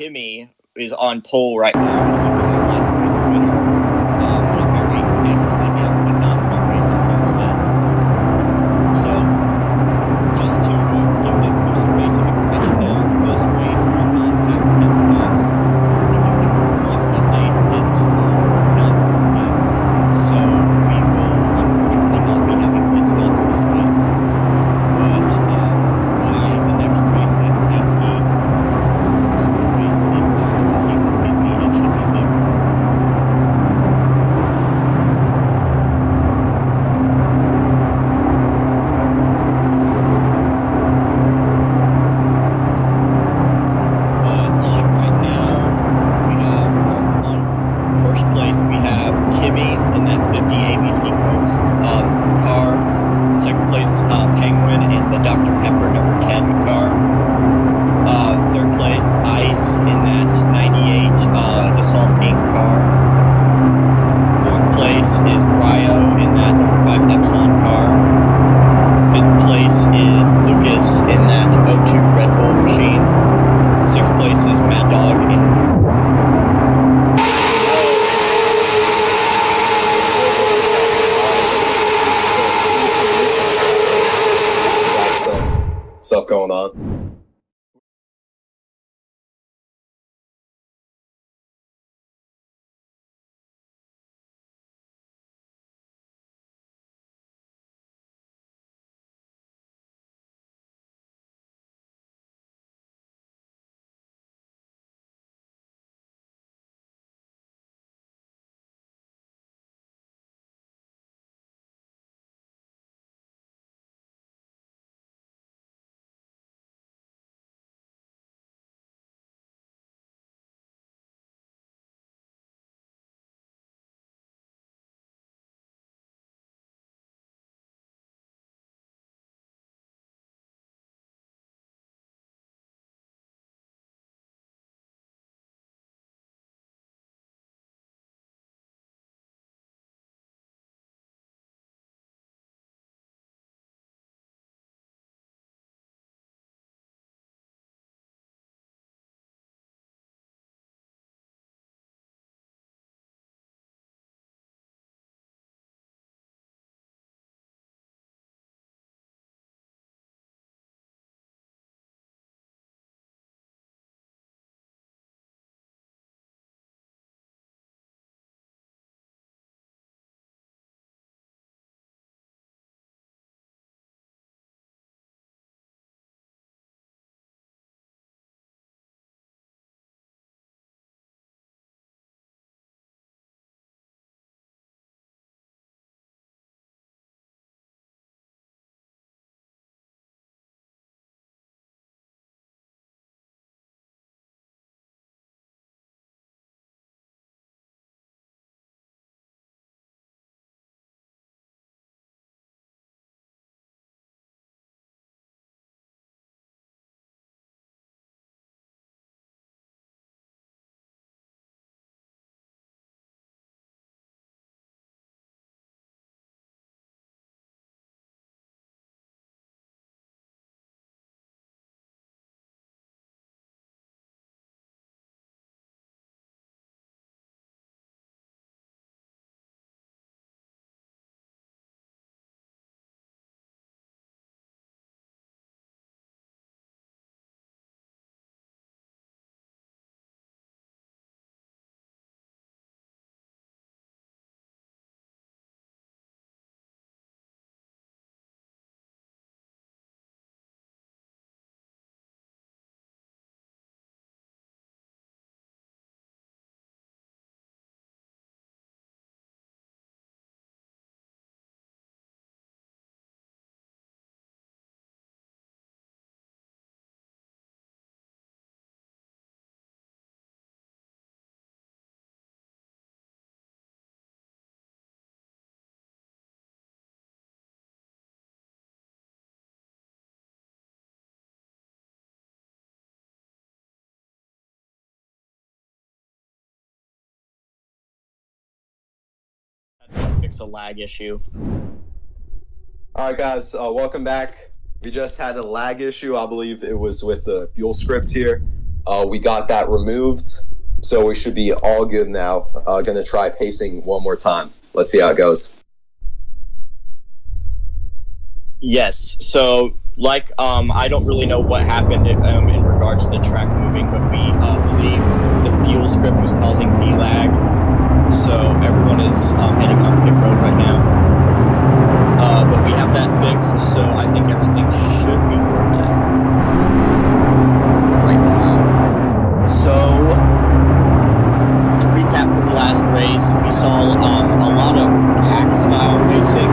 Kimmy is on pole right now. He was our last race winner. A very phenomenal race at Homestead. So, just to give some basic information now, this race will not have pit stops. Unfortunately, due to a Roblox update, pits are not working. So, we will unfortunately not be having pit stops this race. But by the next race at St. Pete, our first race of the season, it should be fixed. But right now, we have on first place, we have Kimmy in that 50 ABC Coast car. Second place, Penguin in the Dr. Pepper number 10 car. Third place, Ice in that 98 Dassault Inc. car. Fourth place is Ryo in that number 5 Epson car. Fifth place is Lucas in that 02 Red Bull machine. Sixth place is Mad Dog in... Stuff going on. Fix a lag issue. Alright guys, welcome back. We just had a lag issue. I believe it was with the fuel script here. We got that removed, so we should be all good now. Gonna try pacing one more time. Let's see how it goes. Yes. So, I don't really know what happened in regards to the track moving, but we believe the fuel script was causing V-lag. So everyone is heading off pit road right now. But we have that fixed, so I think everything should be golden right now. So, to recap from last race, we saw a lot of hack-style racing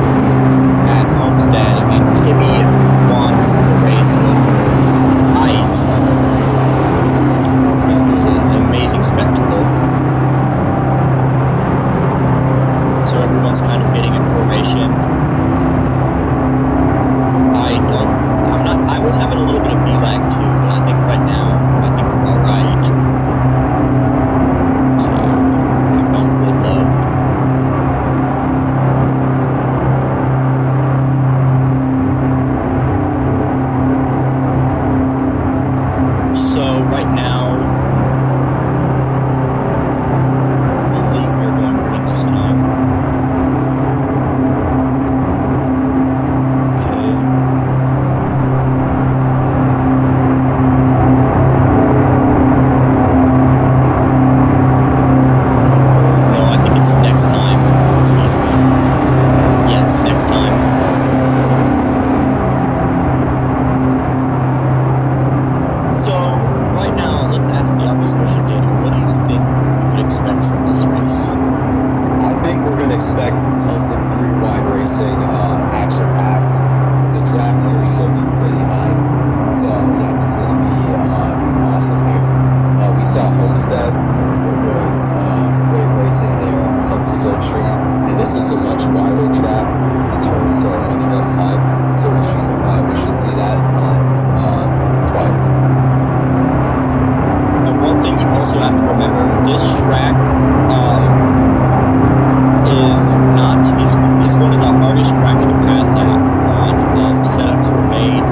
at Homestead, and Kimmy won the race over ice, which was an amazing spectacle. So everyone's kind of getting in formation. I was having a little bit of V-lag too, but I think right now, I think we're alright. So, knock on wood though. So right now, I believe we're going green this time. Okay. No, I think it's next time. Excuse me. Yes, next time. So, right now, let's ask the obvious question, Daniel. What do you think we could expect from this race? I think we're gonna expect tons of three-wide racing, action-packed. The draft here should be pretty high, so yeah, it's gonna be awesome here. We saw Homestead. It was great racing there, tons of slipstream, and this is a much wider track. The turns are much less tight, so we should see that times twice. And one thing you also have to remember, this track is one of the hardest tracks to pass at on. Setups were made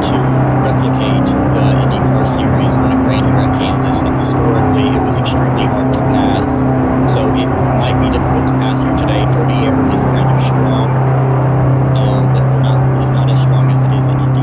to replicate the Indycar series when it ran here at Kansas, and historically it was extremely hard to pass. So it might be difficult to pass here today. Dirty air is kind of strong, but it's not as strong as it is at Indy.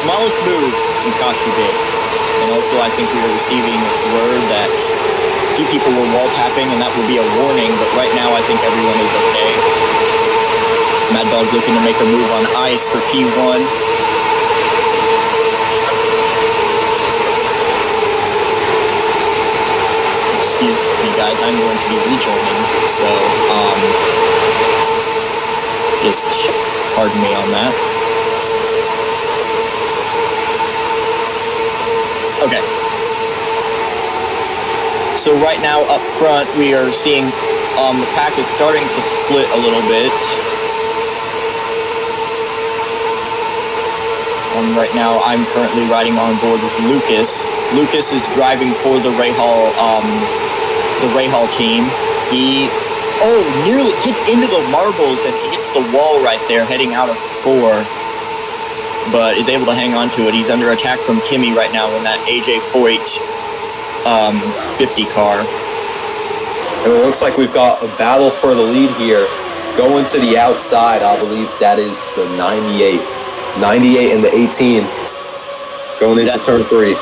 smallest move can cost you big. And also, I think we are receiving word that a few people were wall tapping, and that will be a warning, but right now I think everyone is okay. Mad Dog looking to make a move on ice for P1. Excuse me, guys, I'm going to be rejoining, so, just pardon me on that. Okay. So So right now up front, we are seeing the pack is starting to split a little bit. Right now, I'm currently riding on board with Lucas. Lucas is driving for the Rahal team. He nearly gets into the marbles and hits the wall right there, heading out of 4, but is able to hang on to it. He's under attack from Kimi right now in that AJ Foyt 50 car. And it looks like we've got a battle for the lead here. Going to the outside, I believe that is the 98. 98 and the 18 going into turn 3.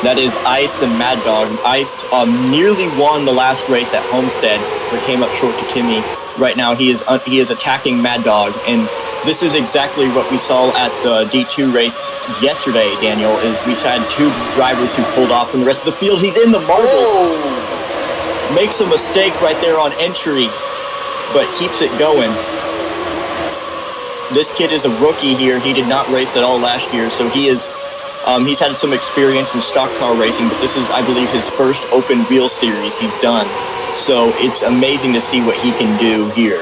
That is Ice and Mad Dog. Ice nearly won the last race at Homestead, but came up short to Kimi. Right now, he is attacking Mad Dog, and this is exactly what we saw at the D2 race yesterday. Daniel, is we had 2 drivers who pulled off from the rest of the field. He's in the marbles, makes a mistake right there on entry, but keeps it going. This kid is a rookie here. He did not race at all last year, so he is. He's had some experience in stock car racing, but this is, I believe, his first open wheel series he's done. So it's amazing to see what he can do here.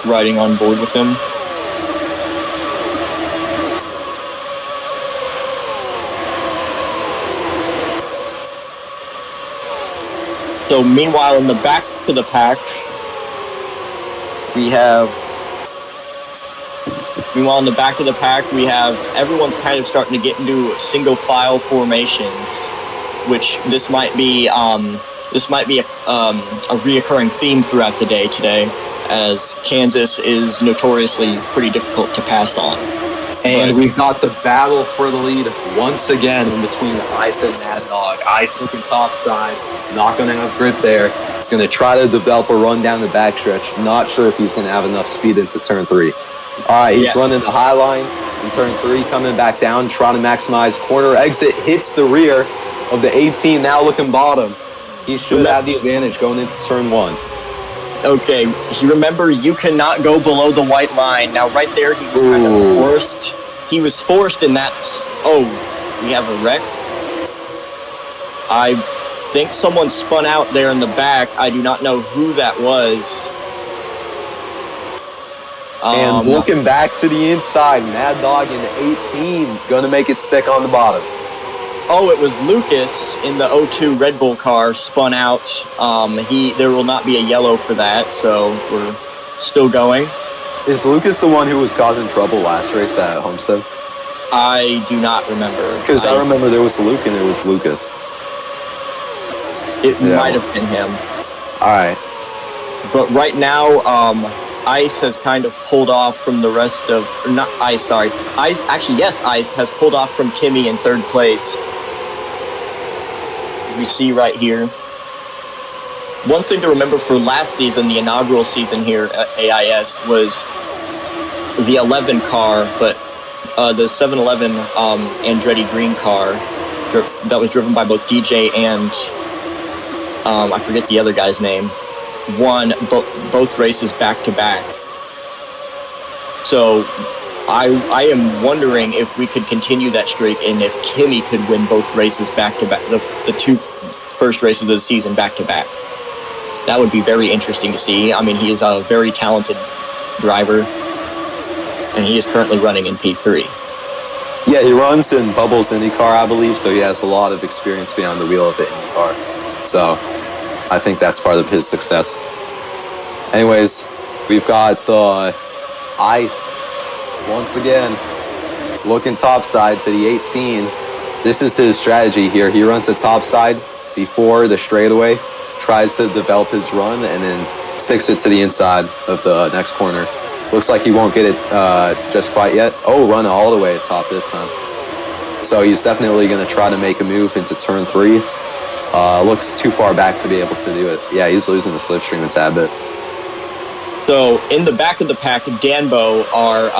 Riding on board with him. So meanwhile, in the back of the pack, we have everyone's kind of starting to get into single file formations, which this might be a reoccurring theme throughout the day today, as Kansas is notoriously pretty difficult to pass on. And we've got the battle for the lead once again in between Ice and Mad Dog. Ice looking top side, not going to have grip there. He's going to try to develop a run down the backstretch. Not sure if he's going to have enough speed into turn 3. All right, he's running the high line in turn 3, coming back down, trying to maximize corner exit, hits the rear of the 18, now looking bottom. He should have the advantage going into turn 1. Okay, remember, you cannot go below the white line. Now, right there, he was kind of forced. He was forced in that. Oh, we have a wreck. I think someone spun out there in the back. I do not know who that was. And looking back to the inside, Mad Dog in the 18, gonna make it stick on the bottom. Oh, it was Lucas in the 02 Red Bull car spun out. There will not be a yellow for that, so we're still going. Is Lucas the one who was causing trouble last race at Homestead? I do not remember. Because I remember there was Luke and there was Lucas. It might have been him. All right. But right now, Ice has kind of pulled off from the rest of... Not Ice, sorry. Ice has pulled off from Kimi in 3rd place. As we see right here. One thing to remember for last season, the inaugural season here at AIS, was the 11 car, but the 711 Andretti green car that was driven by both DJ and I forget the other guy's name, won both races back-to-back. So I am wondering if we could continue that streak and if Kimi could win both races back-to-back, the 2 first races of the season back-to-back. That would be very interesting to see. I mean, he is a very talented driver, and he is currently running in P3. Yeah, he runs in Bubbles Indycar, I believe, so he has a lot of experience behind the wheel of the Indycar. So I think that's part of his success. Anyways, we've got the Ice once again looking topside to the 18. This is his strategy here. He runs the topside before the straightaway, tries to develop his run, and then sticks it to the inside of the next corner. Looks like he won't get it just quite yet. Oh, run all the way at top this time. So he's definitely going to try to make a move into turn 3. Looks too far back to be able to do it. Yeah, he's losing the slipstream a tad bit. So in the back of the pack, Danbo, our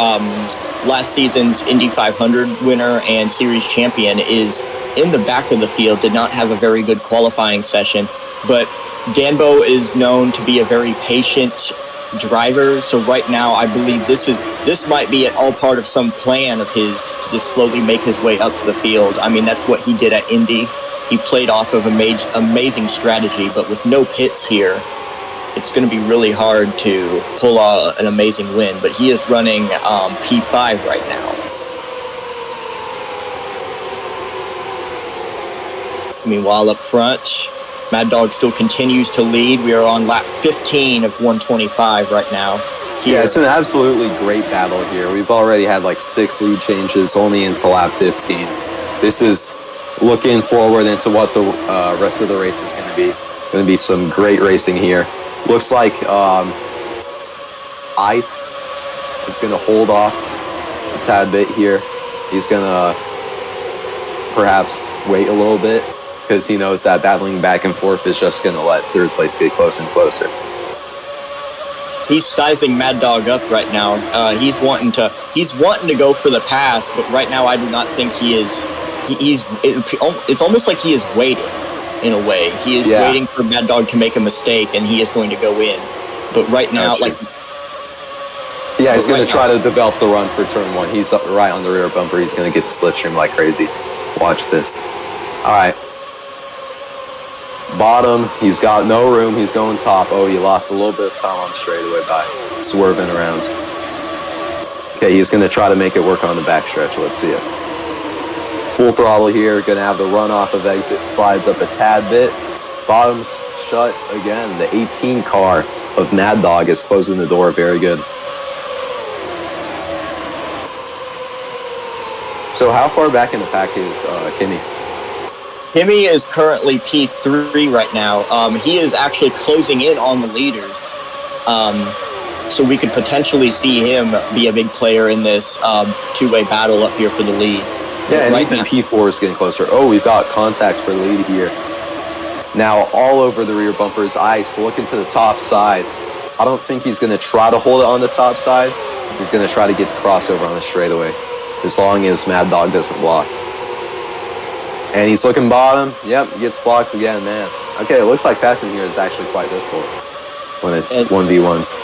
last season's Indy 500 winner and series champion, is in the back of the field, did not have a very good qualifying session, but Danbo is known to be a very patient driver. So right now, I believe this this might be all part of some plan of his to just slowly make his way up to the field. I mean, that's what he did at Indy. He played off of amazing strategy, but with no pits here, it's going to be really hard to pull an amazing win. But he is running P5 right now. Meanwhile, up front, Mad Dog still continues to lead. We are on lap 15 of 125 right now. Here. Yeah, it's an absolutely great battle here. We've already had like 6 lead changes only into lap 15. This is looking forward into what the rest of the race is going to be. Going to be some great racing here. Looks like Ice is going to hold off a tad bit here. He's going to perhaps wait a little bit because he knows that battling back and forth is just going to let third place get closer and closer. He's sizing Mad Dog up right now. He's wanting to go for the pass, but right now I do not think he is. It's almost like he is waiting, in a way. He is waiting for Mad Dog to make a mistake, and he is going to go in. But right now, he's going to try to develop the run for turn 1. He's right on the rear bumper. He's going to get the slipstream like crazy. Watch this. All right. Bottom, he's got no room. He's going top. Oh, he lost a little bit of time on the straightaway by swerving around. Okay, he's going to try to make it work on the backstretch. Let's see it. Full throttle here. Going to have the runoff of exit. Slides up a tad bit. Bottom's shut again. The 18 car of Mad Dog is closing the door. Very good. So how far back in the pack is Kimmy? Kimmy is currently P3 right now. He is actually closing in on the leaders. So we could potentially see him be a big player in this two-way battle up here for the lead. Yeah, and right even P4 is getting closer. Oh, we've got contact for the lead here. Now, all over the rear bumper is Ice, looking to the top side. I don't think he's going to try to hold it on the top side. He's going to try to get the crossover on the straightaway, as long as Mad Dog doesn't block. And he's looking bottom. Yep, he gets blocked again, man. Okay, it looks like passing here is actually quite difficult when it's 1v1s.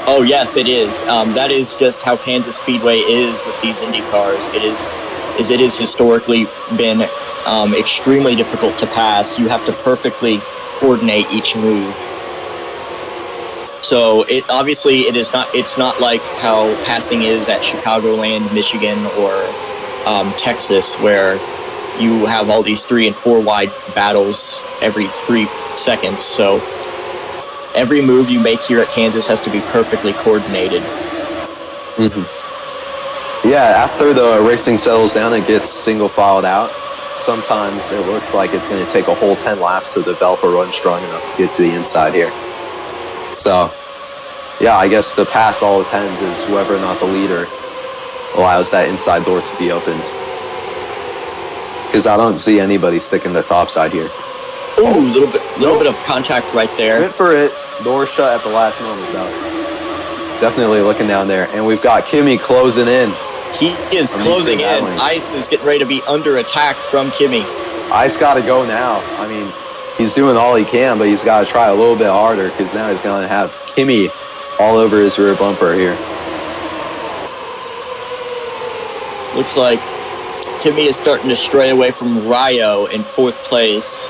Oh, yes, it is. That is just how Kansas Speedway is with these Indy cars. It is historically been extremely difficult to pass. You have to perfectly coordinate each move. So it's not like how passing is at Chicagoland, Michigan, or Texas, where you have all these 3 and 4 wide battles every 3 seconds. So every move you make here at Kansas has to be perfectly coordinated. Mm-hmm. Yeah, after the racing settles down, it gets single filed out. Sometimes it looks like it's going to take a whole 10 laps to develop a run strong enough to get to the inside here. So, yeah, I guess the pass all depends is whether or not the leader allows that inside door to be opened. Because I don't see anybody sticking the top side here. Ooh, a little bit of contact right there. Went for it. Door shut at the last moment, though. Definitely looking down there. And we've got Kimmy closing in. He is closing in. Ice is getting ready to be under attack from Kimmy. Ice got to go now. I mean, he's doing all he can, but he's got to try a little bit harder because now he's going to have Kimmy all over his rear bumper here. Looks like Kimmy is starting to stray away from Ryo in 4th place.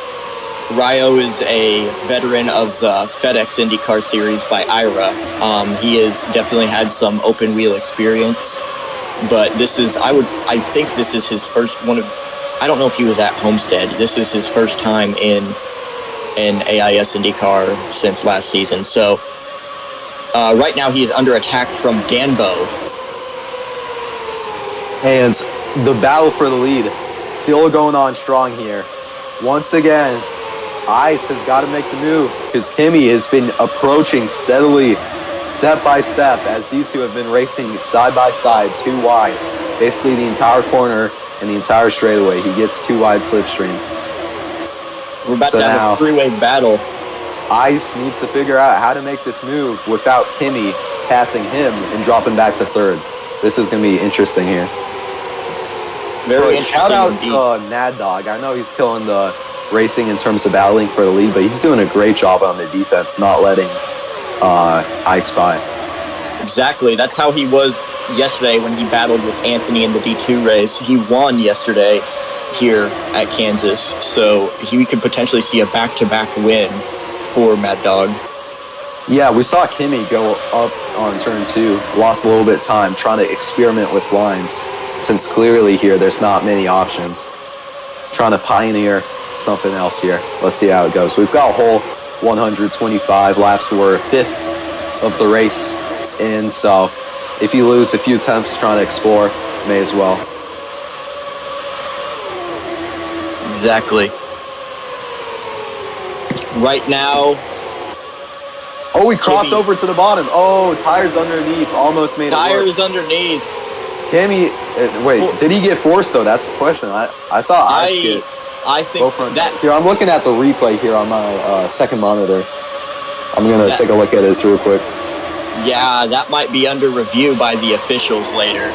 Ryo is a veteran of the FedEx IndyCar series by IRA. He has definitely had some open wheel experience, but I think this is his first one of, I don't know if he was at Homestead. This is his first time in AIS IndyCar since last season. So right now he is under attack from Danbo. And the battle for the lead still going on strong here. Once again, Ice has got to make the move because Kimmy has been approaching steadily, step by step, as these two have been racing side by side, 2 wide. Basically the entire corner and the entire straightaway. He gets 2 wide slipstream. We're about to have a 3-way battle. Ice needs to figure out how to make this move without Kimmy passing him and dropping back to 3rd. This is going to be interesting here. Very interesting. Shout out to Mad Dog. I know he's killing the racing in terms of battling for the lead, but he's doing a great job on the defense, not letting Ice by. Exactly. That's how he was yesterday when he battled with Anthony in the D2 race. He won yesterday here at Kansas, so we could potentially see a back-to-back win for Mad Dog. Yeah, we saw Kimi go up on turn 2, lost a little bit of time trying to experiment with lines, since clearly here there's not many options. Trying to pioneer something else here. Let's see how it goes. We've got a whole 125 laps. We're 5th of the race in, so if you lose a few attempts trying to explore, may as well. Exactly. Right now... Oh, we crossed over to the bottom. Oh, tires underneath. Almost made it work. Tires underneath. Kimi, wait, did he get forced, though? That's the question. I saw Ice get... I think that... Here, I'm looking at the replay here on my second monitor. I'm going to take a look at this real quick. Yeah, that might be under review by the officials later.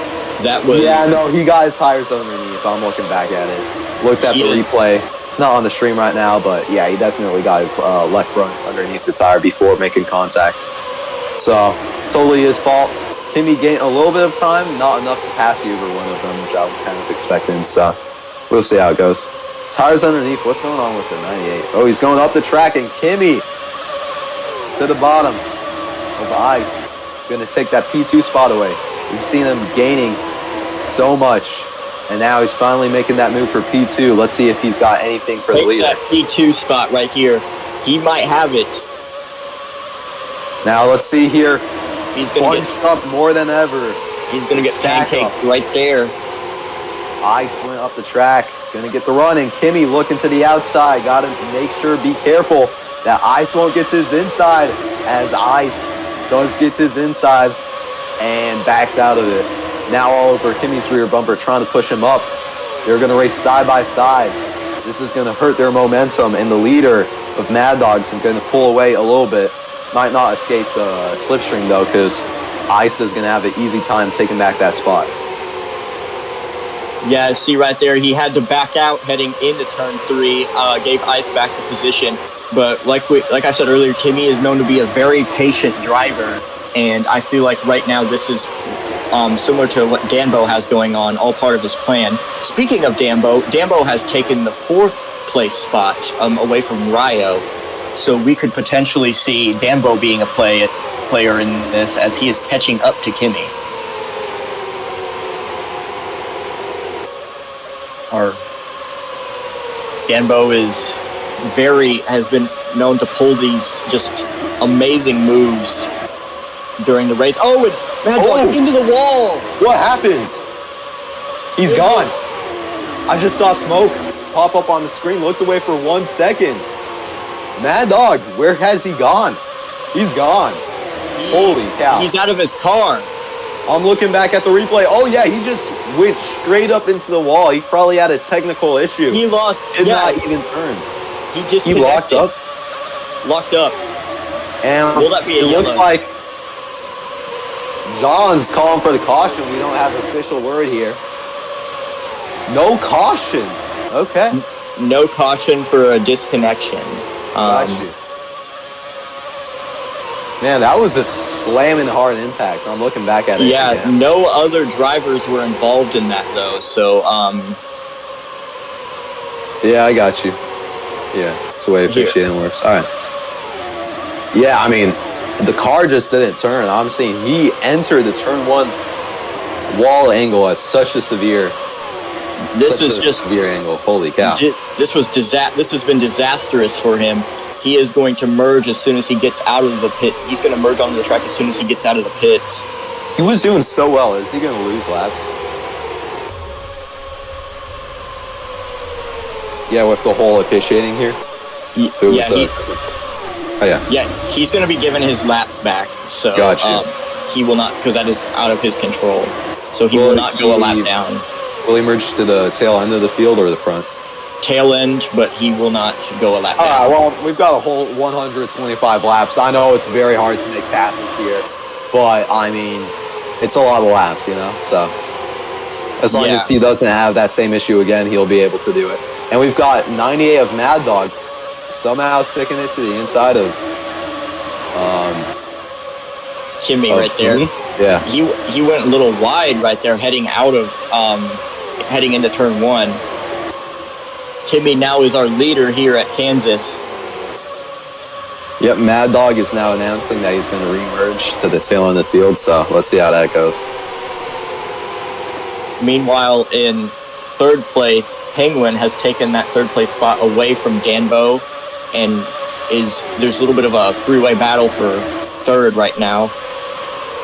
That was... Yeah, no, he got his tires underneath. I'm looking back at it. Looked at the replay. It's not on the stream right now, but yeah, he definitely got his left front underneath the tire before making contact. So, totally his fault. Kimi gained a little bit of time, not enough to pass you over one of them, which I was kind of expecting. So, we'll see how it goes. Tires underneath. What's going on with the 98? Oh, he's going up the track, and Kimi to the bottom of Ice. Going to take that P2 spot away. We've seen him gaining so much, and now he's finally making that move for P2. Let's see if he's got anything for the leader. That P2 spot right here. He might have it. Now let's see here. He's going to get up more than ever. He's going to get pancaked right there. Ice went up the track. Going to get the run, and Kimi looking to the outside. Got to make sure, be careful that Ice won't get to his inside, as Ice does get to his inside and backs out of it. Now all over Kimi's rear bumper, trying to push him up. They're going to race side by side. This is going to hurt their momentum, and the leader of Mad Dogs is going to pull away a little bit. Might not escape the slipstream, though, because Ice is going to have an easy time taking back that spot. Yeah, see right there, he had to back out heading into turn 3, gave Ice back the position. But like I said earlier, Kimi is known to be a very patient driver, and I feel like right now this is similar to what Danbo has going on, all part of his plan. Speaking of Danbo has taken the 4th place spot away from Rio, so we could potentially see Danbo being a player in this as he is catching up to Kimi. Danbo has been known to pull these just amazing moves during the race. Oh, and Mad Dog into the wall. What happened? He's gone. I just saw smoke pop up on the screen. Looked away for 1 second. Mad Dog, where has he gone? He's gone. Holy cow. He's out of his car. I'm looking back at the replay. Oh, yeah, he just went straight up into the wall. He probably had a technical issue. He lost. Did not even turn. He disconnected. He locked up. Locked up. And will that be a yellow? Looks like John's calling for the caution. We don't have an official word here. No caution. Okay. No caution for a disconnection. Got you. Man, that was a slamming hard impact. I'm looking back at it. Yeah, again. No other drivers were involved in that, though, so, Yeah, I got you. Yeah, it's the way officiating works. All right. Yeah, I mean, the car just didn't turn. I'm saying he entered the turn 1 wall angle at such a severe... severe angle. Holy cow. This has been disastrous for him. He is going to merge as soon as he gets out of the pit. He's going to merge onto the track as soon as he gets out of the pits. He was doing so well. Is he going to lose laps? Yeah, with the whole officiating here? Yeah, he's going to be given his laps back. So he will not, because that is out of his control. So he will not go a lap down. Will he merge to the tail end of the field or the front? Tail end, but he will not go a lap down. All right, well, we've got a whole 125 laps. I know it's very hard to make passes here, but, I mean, it's a lot of laps, you know? So, as long as he doesn't have that same issue again, he'll be able to do it. And we've got 98 of Mad Dog somehow sticking it to the inside of Kimi right there. Kimi? Yeah. He went a little wide right there, heading into turn 1. Kimi now is our leader here at Kansas. Yep, Mad Dog is now announcing that he's going to re-merge to the tail end of the field, so let's see how that goes. Meanwhile, in third place, Penguin has taken that third place spot away from Danbo, and there's a little bit of a three-way battle for third right now.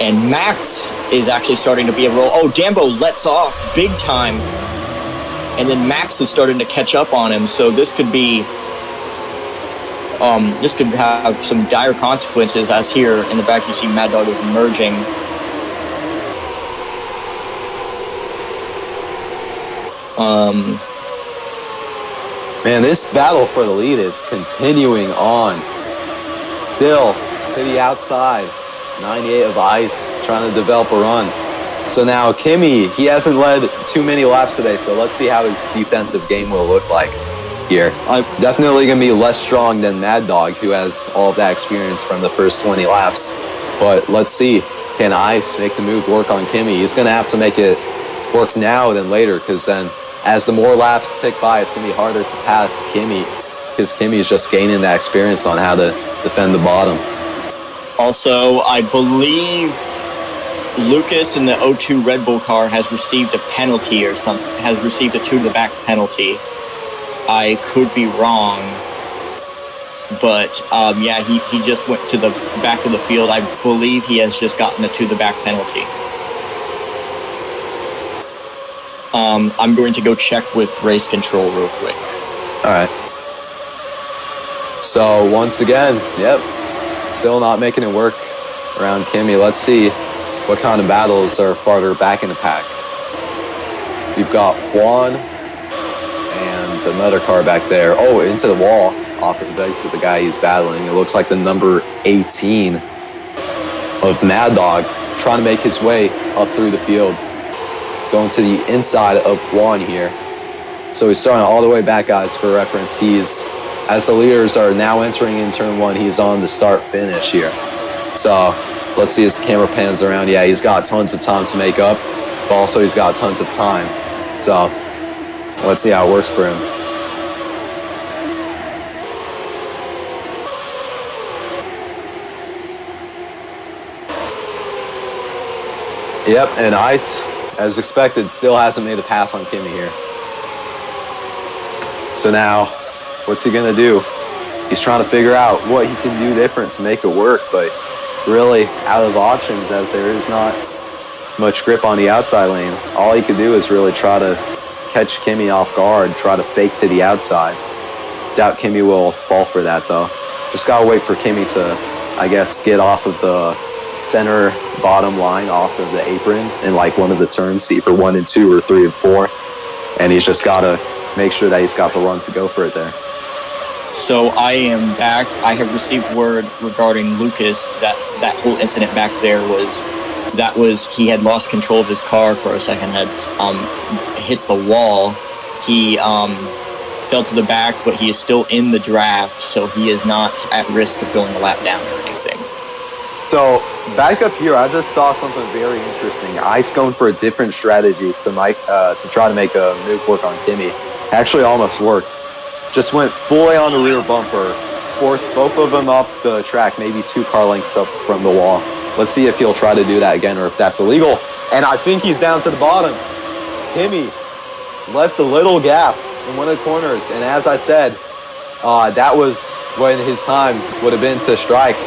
And Max is actually starting to be a roll. Oh, Danbo lets off big time. And then Max is starting to catch up on him. So this could have some dire consequences, as here in the back you see Mad Dog is merging. Man, this battle for the lead is continuing on. Still to the outside. 98 of ice, trying to develop a run. So now Kimi, he hasn't led too many laps today, so let's see how his defensive game will look like here. Definitely going to be less strong than Mad Dog, who has all of that experience from the first 20 laps. But let's see, can Ice make the move work on Kimi? He's going to have to make it work now than later, because then as the more laps tick by, it's going to be harder to pass Kimi, because Kimi is just gaining that experience on how to defend the bottom. Also, I believe Lucas in the 02 Red Bull car has received a penalty or something, has received a 2-to-the-back penalty. I could be wrong, but yeah, he just went to the back of the field. I believe he has just gotten a 2-to-the-back penalty. I'm going to go check with race control real quick. All right. So once again, yep, still not making it work around Kimi. Let's see what kind of battles are farther back in the pack. We've got Juan and another car back there. Oh, into the wall off of the guy he's battling. It looks like the number 18 of Mad Dog trying to make his way up through the field. Going to the inside of Juan here. So he's starting all the way back, guys, for reference. As the leaders are now entering in turn 1, he's on the start-finish here. So let's see as the camera pans around. Yeah, he's got tons of time to make up, but also he's got tons of time. So let's see how it works for him. Yep, and Ice, as expected, still hasn't made a pass on Kimi here. So now, what's he going to do? He's trying to figure out what he can do different to make it work, but really out of options, as there is not much grip on the outside lane. All he could do is really try to catch Kimi off guard, try to fake to the outside. Doubt Kimi will fall for that, though. Just got to wait for Kimi to, I guess, get off of the center bottom line, off of the apron in like one of the turns, see for 1 and 2 or 3 and 4. And he's just got to make sure that he's got the run to go for it there. So I am back. I have received word regarding Lucas that whole incident back there was he had lost control of his car for a second, had hit the wall. He fell to the back, but he is still in the draft, so he is not at risk of going a lap down or anything. So back up here, I just saw something very interesting. Ice going for a different strategy to try to make a move work on Kimi. Actually almost worked. Just went fully on the rear bumper, forced both of them up the track, maybe 2 car lengths up from the wall. Let's see if he'll try to do that again or if that's illegal. And I think he's down to the bottom. Kimi left a little gap in one of the corners. And as I said, that was when his time would have been to strike.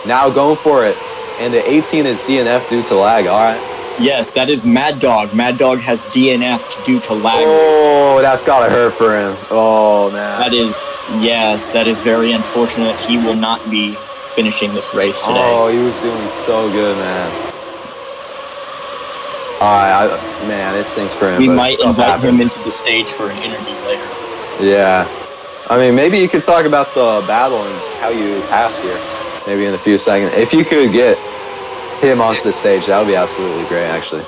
Now going for it. And the 18 is DNF due to lag. All right. Yes, that is Mad Dog. Mad Dog has DNF'd due to lag. Oh, that's got to hurt for him. Oh, man. That is very unfortunate. He will not be finishing this race today. Oh, he was doing so good, man. Man, it stinks for him. We might invite him into the stage for an interview later. Yeah. I mean, maybe you could talk about the battle and how you passed here. Maybe in a few seconds. If you could get him onto the stage, that would be absolutely great, actually.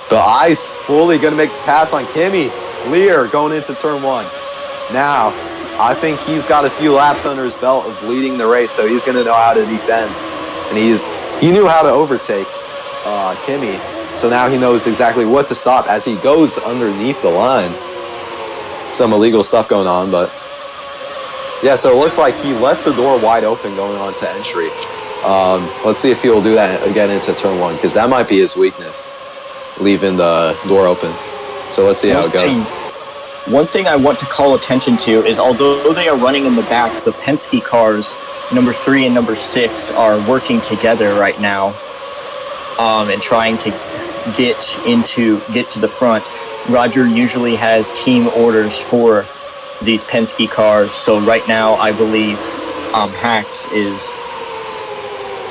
But Ice fully going to make the pass on Kimi. Clear going into turn 1. Now, I think he's got a few laps under his belt of leading the race, so he's going to know how to defend. And He knew how to overtake Kimi, so now he knows exactly what to stop as he goes underneath the line. Some illegal stuff going on, but yeah, so it looks like he left the door wide open going on to entry. Let's see if he'll do that again into turn 1, because that might be his weakness, leaving the door open. So let's see how it goes. One thing I want to call attention to is, although they are running in the back, the Penske cars, number 3 and number 6, are working together right now, and trying to get to the front. Roger usually has team orders for these Penske cars, so right now I believe Hacks is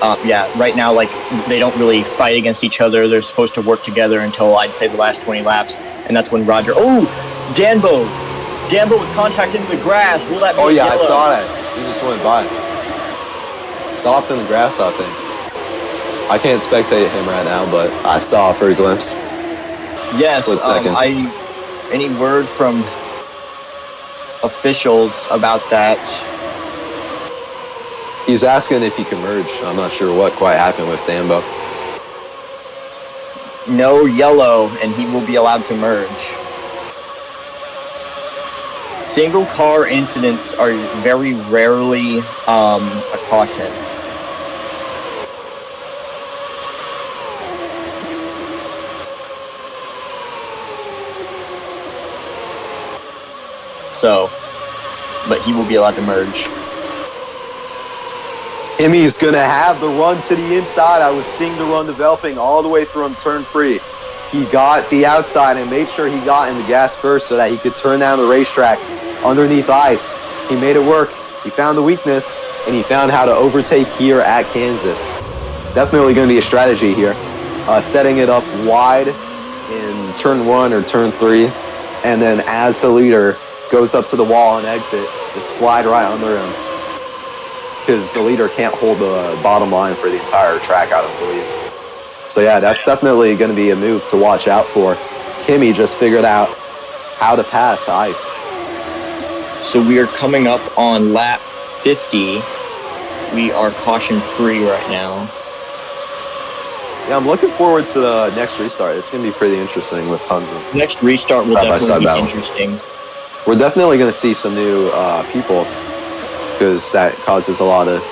right now, like, they don't really fight against each other. They're supposed to work together until, I'd say, the last 20 laps, and that's when Roger... Oh! Danbo with contact into the grass. Will that be yellow? I saw that. He just went by. Stopped in the grass, I think. I can't spectate him right now, but I saw for a glimpse. Yes. Any word from officials about that? He's asking if he can merge. I'm not sure what quite happened with Danbo. No yellow, and he will be allowed to merge. Single car incidents are very rarely a caution. So, but he will be allowed to merge. Kimi's going to have the run to the inside. I was seeing the run developing all the way through on turn 3. He got the outside and made sure he got in the gas first so that he could turn down the racetrack underneath ice. He made it work. He found the weakness, and he found how to overtake here at Kansas. Definitely going to be a strategy here. Setting it up wide in turn 1 or turn 3, and then as the leader goes up to the wall and exit, just slide right under him, because the leader can't hold the bottom line for the entire track, I don't believe. So yeah, that's definitely going to be a move to watch out for. Kimi just figured out how to pass ice. So we are coming up on lap 50. We are caution free right now. Yeah, I'm looking forward to the next restart. It's going to be pretty interesting with tons of... Next restart will definitely be interesting. We're definitely going to see some new people, because that causes a lot of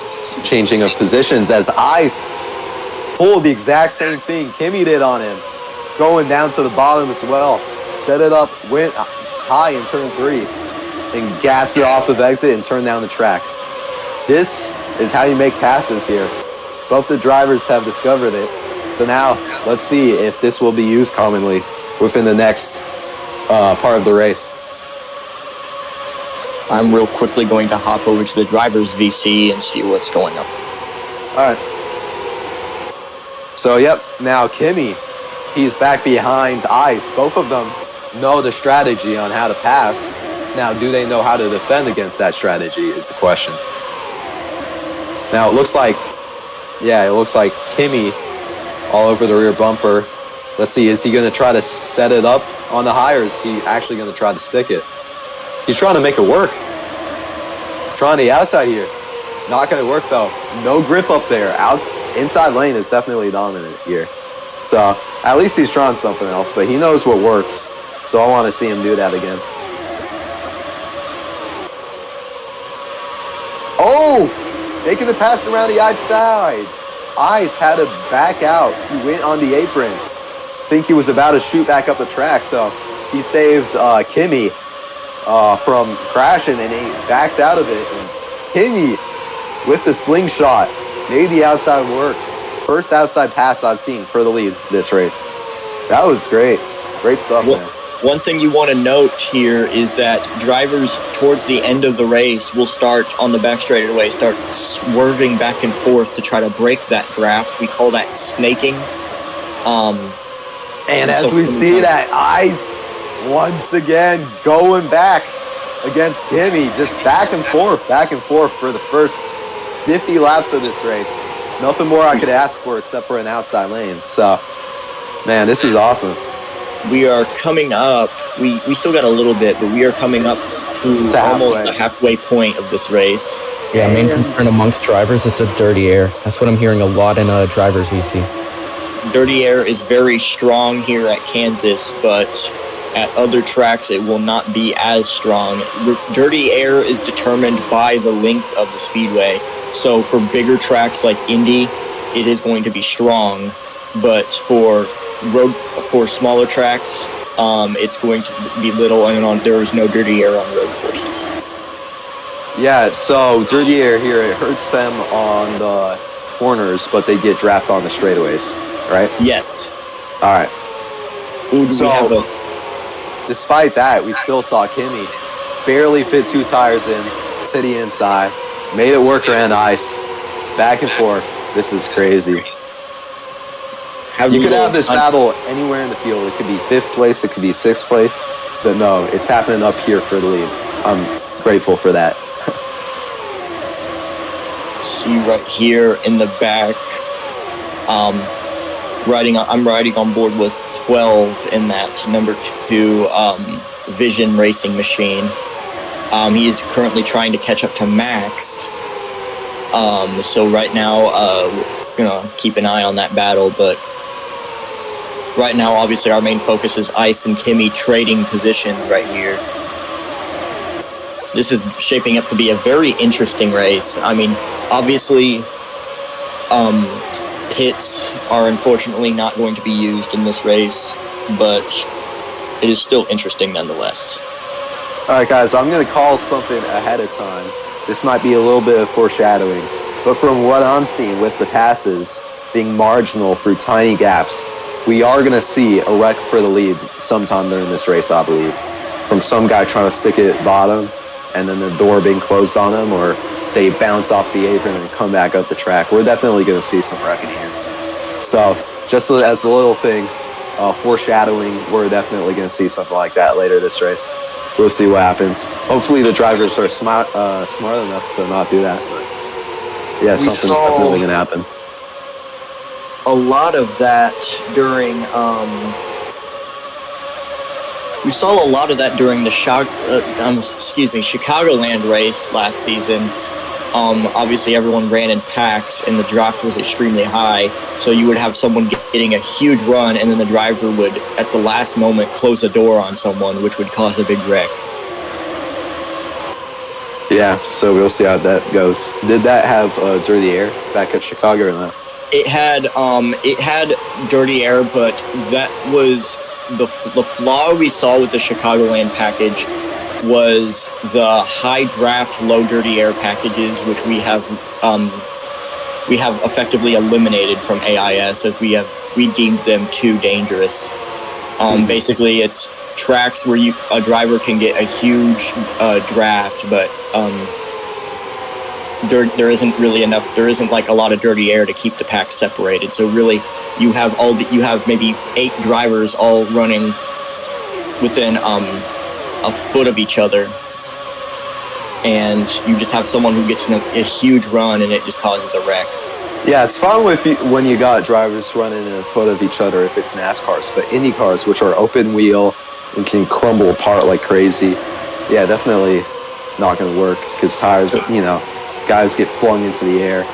changing of positions as ice pulled the exact same thing Kimi did on him, going down to the bottom as well. Set it up, went high in turn 3, and gassed it off of exit and turned down the track. This is how you make passes here. Both the drivers have discovered it. So now, let's see if this will be used commonly within the next part of the race. I'm real quickly going to hop over to the driver's VC and see what's going on. All right. So, yep, now Kimi, he's back behind ice. Both of them know the strategy on how to pass. Now, do they know how to defend against that strategy is the question. Now, it looks like Kimi all over the rear bumper. Let's see, is he going to try to set it up on the high, or is he actually going to try to stick it? He's trying to make it work. Trying the outside here. Not going to work, though. No grip up there. Inside lane is definitely dominant here. So, at least he's trying something else, but he knows what works. So, I want to see him do that again. Oh! Making the pass around the outside. Ice had to back out. He went on the apron. I think he was about to shoot back up the track, so he saved Kimi from crashing, and he backed out of it. And Kimi, with the slingshot, made the outside work. First outside pass I've seen for the lead this race. That was great. Great stuff, man. One thing you want to note here is that drivers towards the end of the race will start on the back straightaway, start swerving back and forth to try to break that draft. We call that snaking. And as we see that ice once again going back against Kimi, just back and forth for the first 50 laps of this race. Nothing more I could ask for except for an outside lane. So, man, this is awesome. We are coming up. We still got a little bit, but we are coming up to almost the halfway point of this race. Yeah, main concern amongst drivers is the dirty air. That's what I'm hearing a lot in drivers EC. Dirty air is very strong here at Kansas, but at other tracks it will not be as strong. Dirty air is determined by the length of the speedway. So for bigger tracks like Indy, it is going to be strong, but for smaller tracks, it's going to be little, and there is no dirty air on road courses. Yeah, so dirty air here, it hurts them on the corners, but they get draft on the straightaways, right? Yes. All right. So, despite that, we still saw Kimi barely fit 2 tires in to the inside, made it work around ice, back and forth. This is crazy. You could have this battle anywhere in the field. It could be 5th place, it could be 6th place, but no, it's happening up here for the lead. I'm grateful for that. See right here in the back, I'm riding on board with 12 in that number 2 Vision racing machine. He is currently trying to catch up to Max. So right now, we're gonna keep an eye on that battle, but right now, obviously, our main focus is Ice and Kimi trading positions right here. This is shaping up to be a very interesting race. I mean, obviously, pits are unfortunately not going to be used in this race, but it is still interesting nonetheless. All right, guys, I'm going to call something ahead of time. This might be a little bit of foreshadowing, but from what I'm seeing with the passes being marginal through tiny gaps, we are going to see a wreck for the lead sometime during this race, I believe, from some guy trying to stick it bottom and then the door being closed on him, or they bounce off the apron and come back up the track. We're definitely going to see some wrecking here. So just as a little thing, foreshadowing, we're definitely going to see something like that later this race. We'll see what happens. Hopefully the drivers are smart enough to not do that. But yeah, something's definitely going to happen. A lot of that during we saw a lot of that during the Chicagoland race last season. Obviously everyone ran in packs and the draft was extremely high, so you would have someone getting a huge run and then the driver would at the last moment close a door on someone, which would cause a big wreck. Yeah, so we'll see how that goes. Did that have dirty air back at Chicago or not? It had dirty air, but that was the flaw we saw with the Chicagoland package was the high draft, low dirty air packages, which we have effectively eliminated from AIS as we deemed them too dangerous. Basically, it's tracks where a driver can get a huge draft, but there isn't really enough. There isn't like a lot of dirty air to keep the pack separated. So really, you have maybe 8 drivers all running within a foot of each other, and you just have someone who gets in a huge run, and it just causes a wreck. Yeah, it's fun when you got drivers running in a foot of each other if it's NASCARs, but Indycars, which are open wheel and can crumble apart like crazy, yeah, definitely not going to work because tires, guys get flung into the air.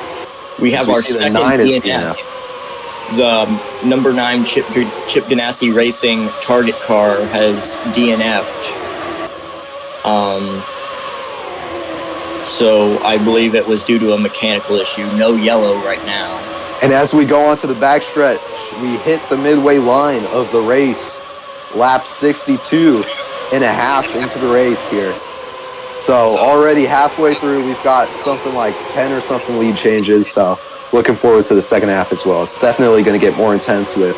We have our second DNF. The number 9 Chip Ganassi Racing target car has DNF'd. So I believe it was due to a mechanical issue. No yellow right now. And as we go on to the backstretch, we hit the midway line of the race, lap 62 and a half into the race here. So already halfway through, we've got something like 10 or something lead changes. So looking forward to the second half as well. It's definitely going to get more intense with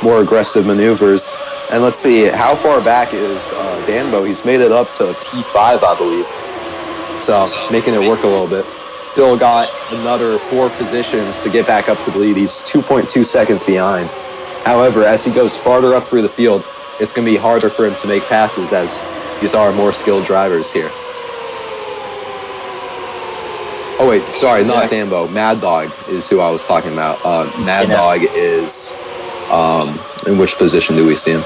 more aggressive maneuvers. And let's see, how far back is Danbo? He's made it up to P5, I believe. So making it work a little bit. Still got another 4 positions to get back up to the lead. He's 2.2 seconds behind. However, as he goes farther up through the field, it's going to be harder for him to make passes as these are more skilled drivers here. Oh, wait, sorry, not Danbo. Mad Dog is who I was talking about. Mad Dog is, in which position do we see him?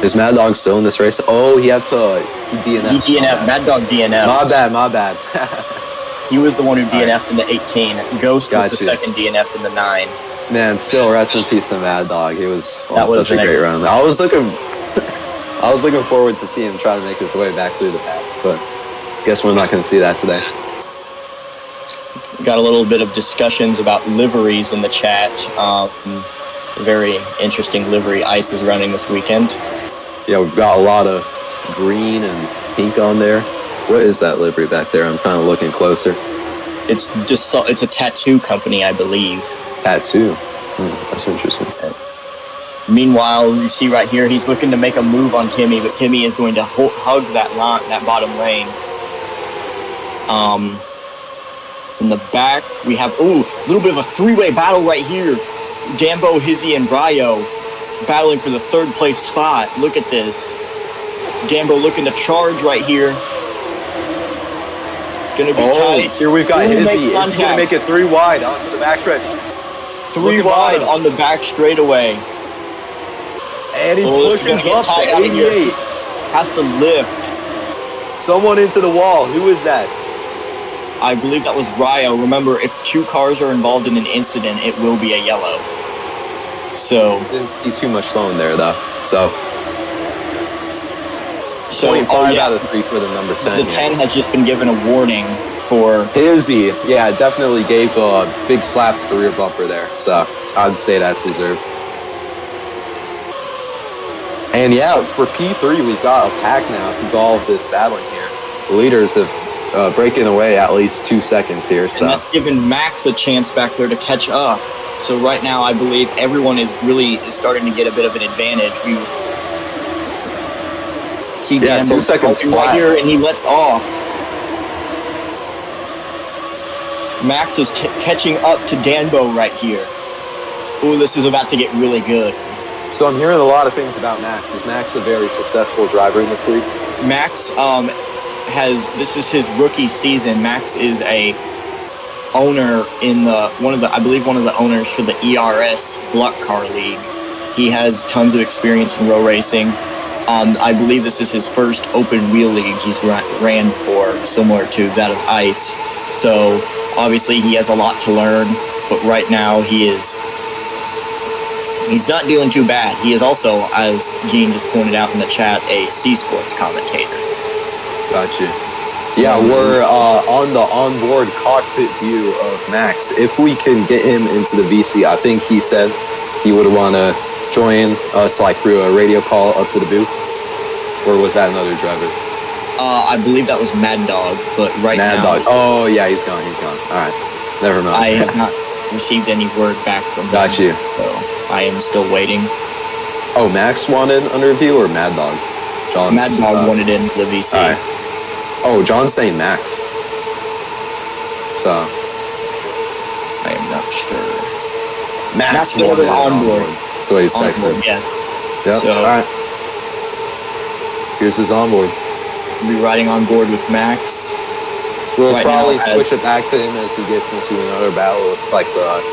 Is Mad Dog still in this race? Oh, he DNF'd. He DNF'd. Mad Dog DNF'd. My bad. He was the one who DNF'd in the 18. Ghost was the second DNF in the 9. Man, still rest in peace to Mad Dog. He was such a great round. I was looking forward to see him try to make his way back through the pack, but guess we're not going to see that today. Got a little bit of discussions about liveries in the chat. It's a very interesting livery ICE is running this weekend. Yeah, we've got a lot of green and pink on there. What is that livery back there? I'm kind of looking closer. It's a tattoo company, I believe. Tattoo? That's interesting. Meanwhile, you see right here, he's looking to make a move on Kimmy, but Kimmy is going to hug that bottom lane. In the back, we have, a little bit of a three-way battle right here. Dambo, Hizzy, and Bryo battling for the third place spot. Look at this. Dambo looking to charge right here. Gonna be tight. Here we've got Hizzy. Is he gonna make it 3 wide onto the backstretch? 3 wide on the back straightaway. And he pushes up to 88. Has to lift. Someone into the wall. Who is that? I believe that was Ryo. Remember, if 2 cars are involved in an incident, it will be a yellow. So didn't see too much slowing there, though. So 25 out of 3 for the number 10. The 10 has just been given a warning for Hizzy. Yeah, definitely gave a big slap to the rear bumper there. So I'd say that's deserved. And yeah, for P3, we've got a pack now. Because all of this battling here. The leaders have breaking away at least 2 seconds here. So. And that's given Max a chance back there to catch up. So right now, I believe everyone is really starting to get a bit of an advantage. We see Dambo 2 seconds flat. Right here, and he lets off. Max is catching up to Dambo right here. Ooh, this is about to get really good. So I'm hearing a lot of things about Max. Is Max a very successful driver in this league? Max this is his rookie season. Max is a owner in one of the owners for the ERS Block Car League. He has tons of experience in row racing. I believe this is his first open wheel league he's ran for, similar to that of ICE. So obviously he has a lot to learn, but right now he's not doing too bad. He is also, as Gene just pointed out in the chat, a C Sports commentator. Gotcha. Yeah, we're on the onboard cockpit view of Max. If we can get him into the VC, I think he said he would want to join us like through a radio call up to the booth. Or was that another driver? I believe that was Mad Dog, but Mad Dog. Oh, yeah, he's gone. All right. Never mind. I have not received any word back from him. Got you. So I am still waiting. Oh, Max wanted under review or Mad Dog? Mad Dog wanted in the VC. Right. Oh, John's saying Max. So. I am not sure. Max wanted onboard. That's what he's texting. Yes. Yep. So, all right. Here's his onboard. We'll be riding on board with Max. We'll probably switch it back to him as he gets into another battle. Looks like the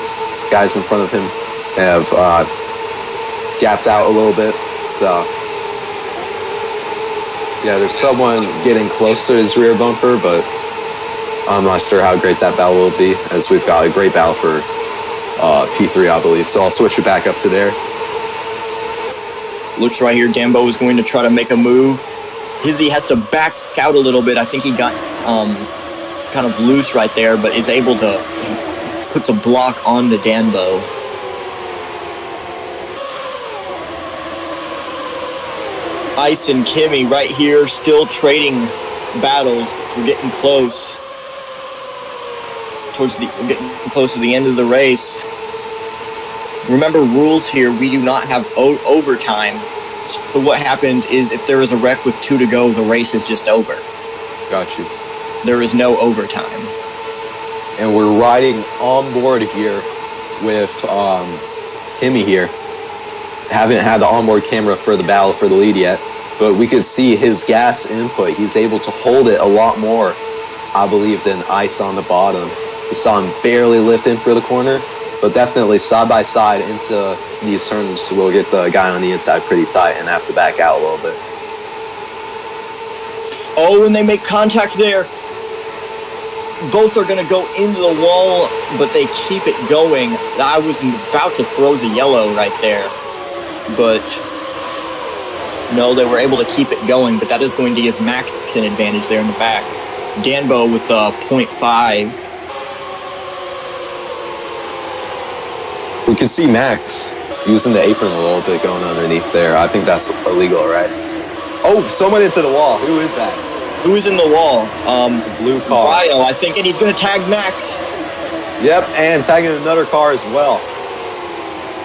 guys in front of him have gapped out a little bit. So. Yeah, there's someone getting close to his rear bumper, but I'm not sure how great that battle will be, as we've got a great battle for P3, I believe. So I'll switch it back up to there. Looks right here, Dambo is going to try to make a move. Hizzy has to back out a little bit. I think he got kind of loose right there, but is able to put the block onto Dambo. Ice and Kimmy right here, still trading battles. We're getting close. We're getting close to the end of the race. Remember rules here, we do not have overtime. So what happens is if there is a wreck with 2 to go, the race is just over. Got you. There is no overtime. And we're riding on board here with Kimmy here. Haven't had the onboard camera for the battle for the lead yet, but we could see his gas input. He's able to hold it a lot more, I believe, than Ice on the bottom. We saw him barely lift in for the corner, But definitely side by side into these turns will get the guy on the inside pretty tight and have to back out a little bit. Oh, and they make contact there. Both are going to go into the wall, but they keep it going. I was about to throw the yellow right there, but no, they were able to keep it going, but that is going to give Max an advantage there in the back. Danbo with 0.5. We can see Max using the apron a little bit going underneath there. I think that's illegal, right? Oh, someone into the wall. Who is that? Who is in the wall? The blue car. Lyle, I think, and he's going to tag Max. Yep, and tagging another car as well.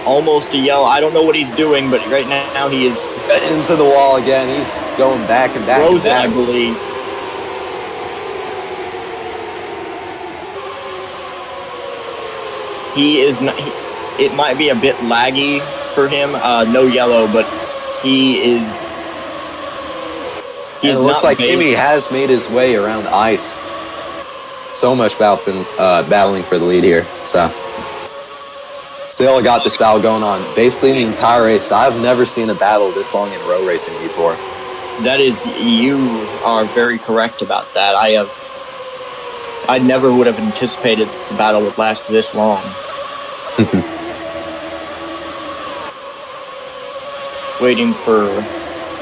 Almost a yellow. I don't know what he's doing, but right now he is into the wall again. He's going back and back. Throws and back. it, I believe. He is not. It might be a bit laggy for him. No yellow, but he is. It looks like Kimmy has made his way around ice. So much battling for the lead here. So still got this battle going on. Basically the entire race. I've never seen a battle this long in row racing before. That is, you are very correct about that. I never would have anticipated that the battle would last this long. Waiting for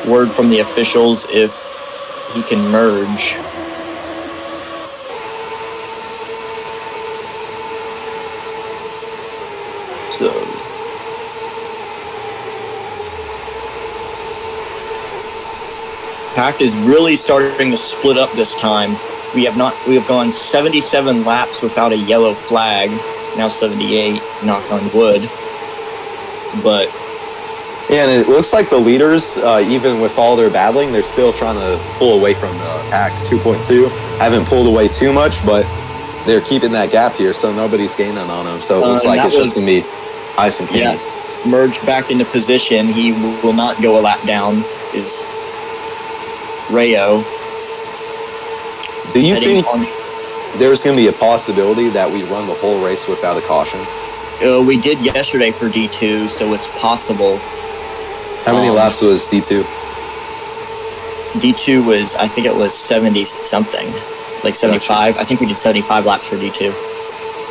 word from the officials if he can merge. So Pack is really starting to split up this time. We have gone 77 laps without a yellow flag. Now 78, knock on wood. But yeah, and it looks like the leaders, even with all their battling, they're still trying to pull away from the Pack 2.2. Haven't pulled away too much, but they're keeping that gap here, so nobody's gaining on them. So it looks like it's just going to be ice and paint. Yeah, merge back into position. He will not go a lap down, is Rayo. Do you think there's going to be a possibility that we run the whole race without a caution? We did yesterday for D2, so it's possible. How many laps was D2? D2 was, I think it was 70-something. Like 75. I think we did 75 laps for D2.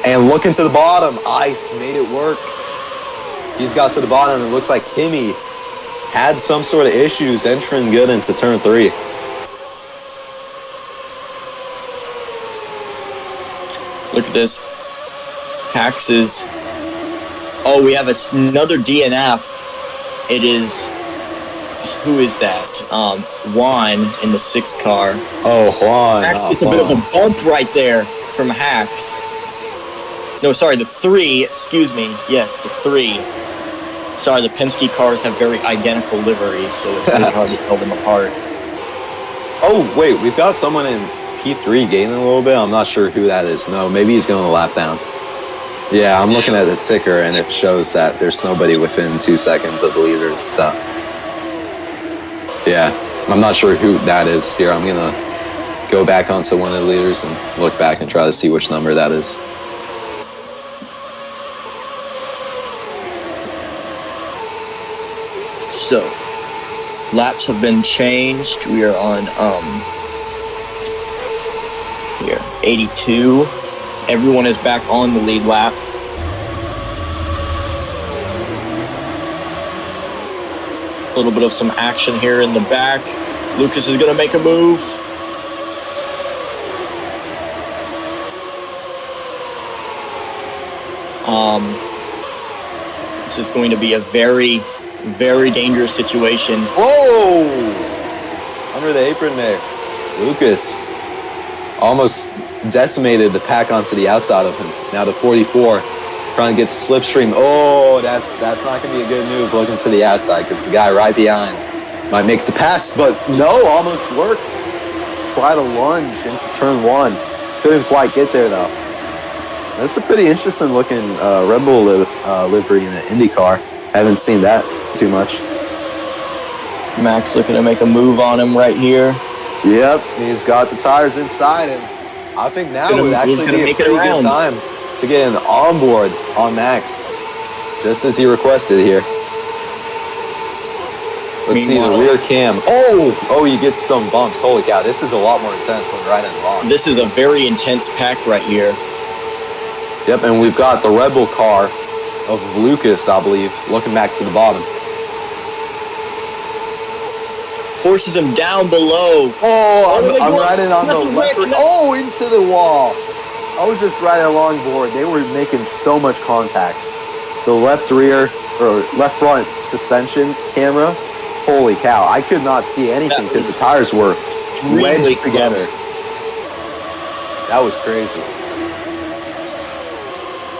And looking to the bottom, Ice made it work. He's got to the bottom, and it looks like Kimmy had some sort of issues entering good into turn 3. Look at this. Hax is... Oh, we have another DNF. It is... Who is that? Juan in the 6 car. Oh, Juan. Hax gets a bit of a bump right there from Hax. No, sorry, the 3. Excuse me. Yes, the 3. Sorry, the Penske cars have very identical liveries, so it's really hard to tell them apart. Oh, wait, we've got someone in P3 gaining a little bit. I'm not sure who that is. No, maybe he's going to lap down. Yeah, I'm looking at the ticker, and it shows that there's nobody within 2 seconds of the leaders. So, yeah, I'm not sure who that is here. I'm going to go back onto one of the leaders and look back and try to see which number that is. So, laps have been changed. We are on, here, 82. Everyone is back on the lead lap. A little bit of some action here in the back. Lucas is going to make a move. This is going to be a very, very dangerous situation. Whoa! Under the apron there. Lucas almost decimated the Pack onto the outside of him. Now to 44, trying to get to slipstream. Oh, that's not going to be a good move looking to the outside because the guy right behind might make the pass, but no, almost worked. Try to lunge into turn 1. Couldn't quite get there though. That's a pretty interesting looking Red Bull livery in an Indycar. Haven't seen that too much. Max looking to make a move on him right here. Yep, he's got the tires inside, and I think now would actually be a pretty good time to get an onboard on Max, just as he requested here. Let's see the rear cam. Oh, he gets some bumps. Holy cow, this is a lot more intense when riding long. This is a very intense pack right here. Yep, and we've got the Rebel car of Lucas, I believe, looking back to the bottom. Forces him down below. I'm riding on the left. Into the wall. I was just riding along board. They were making so much contact. The left rear, or left front suspension camera, holy cow. I could not see anything because the tires were wedged together. That was crazy.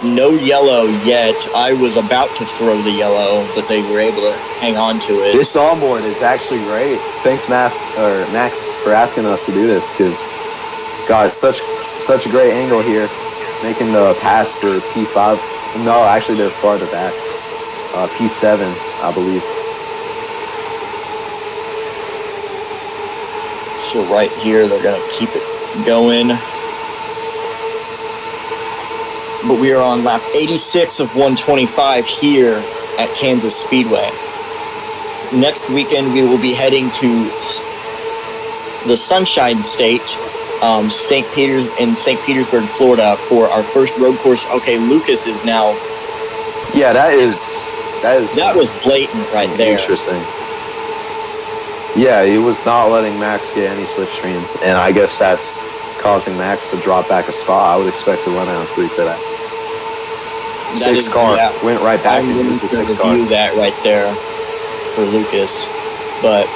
No yellow yet. I was about to throw the yellow, but they were able to hang on to it. This onboard is actually great. Thanks, Max, for asking us to do this, because got such a great angle here, making the pass for P5. No, actually they're farther back. P7, I believe. So right here, they're gonna keep it going. But we are on lap 86 of 125 here at Kansas Speedway. Next weekend, we will be heading to the Sunshine State, St. Petersburg, Florida, for our first road course. Okay, Lucas is now. Yeah, that was blatant right there. Interesting. Yeah, he was not letting Max get any slipstream, and I guess that's causing Max to drop back a spot. I would expect to run out 3 for that. Six car went right back and used the 6 car. Review that right there for Lucas. But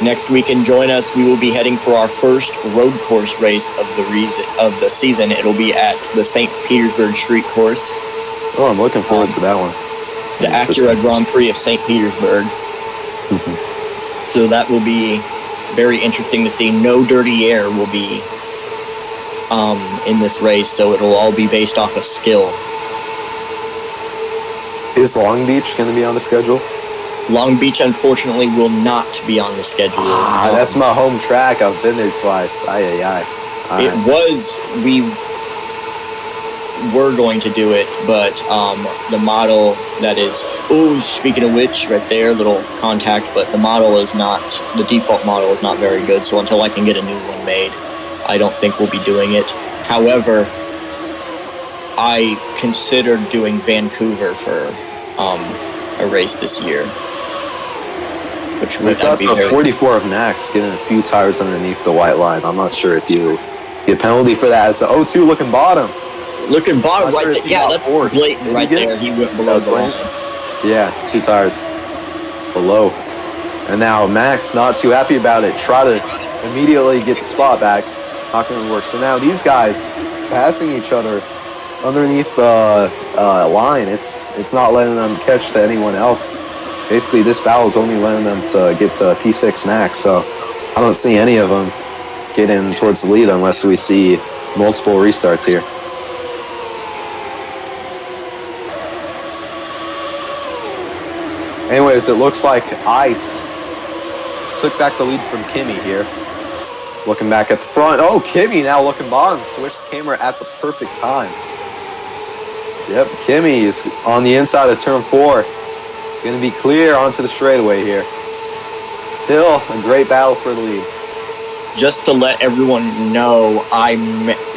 next weekend, join us. We will be heading for our first road course race of the season. It'll be at the St. Petersburg Street Course. Oh, I'm looking forward to that one. The Acura Grand Prix of St. Petersburg. So that will be very interesting to see. No dirty air will be in this race, so it'll all be based off of skill. Is Long Beach going to be on the schedule? Long Beach, unfortunately, will not be on the schedule. That's my home track. I've been there twice. It was, we were going to do it, but the model that is, speaking of which, right there, little contact, but the default model is not very good, so until I can get a new one made, I don't think we'll be doing it. However, I considered doing Vancouver for a race this year, which would be the 44 of Max getting a few tires underneath the white line. I'm not sure if you get a penalty for that. As the 02 looking bottom. Looking bottom, right there. Yeah, that's blatant right there. He went below the line. Yeah, 2 tires below. And now Max, not too happy about it. Try to immediately get the spot back. Not going to work. So now these guys passing each other underneath the line. It's not letting them catch to anyone else. Basically, this battle is only letting them to get to P6 Max. So I don't see any of them getting towards the lead unless we see multiple restarts here. Anyways, it looks like Ice took back the lead from Kimmy here. Looking back at the front. Oh, Kimmy now looking bottom. Switched the camera at the perfect time. Yep, Kimmy is on the inside of turn 4. Going to be clear onto the straightaway here. Still a great battle for the lead. Just to let everyone know,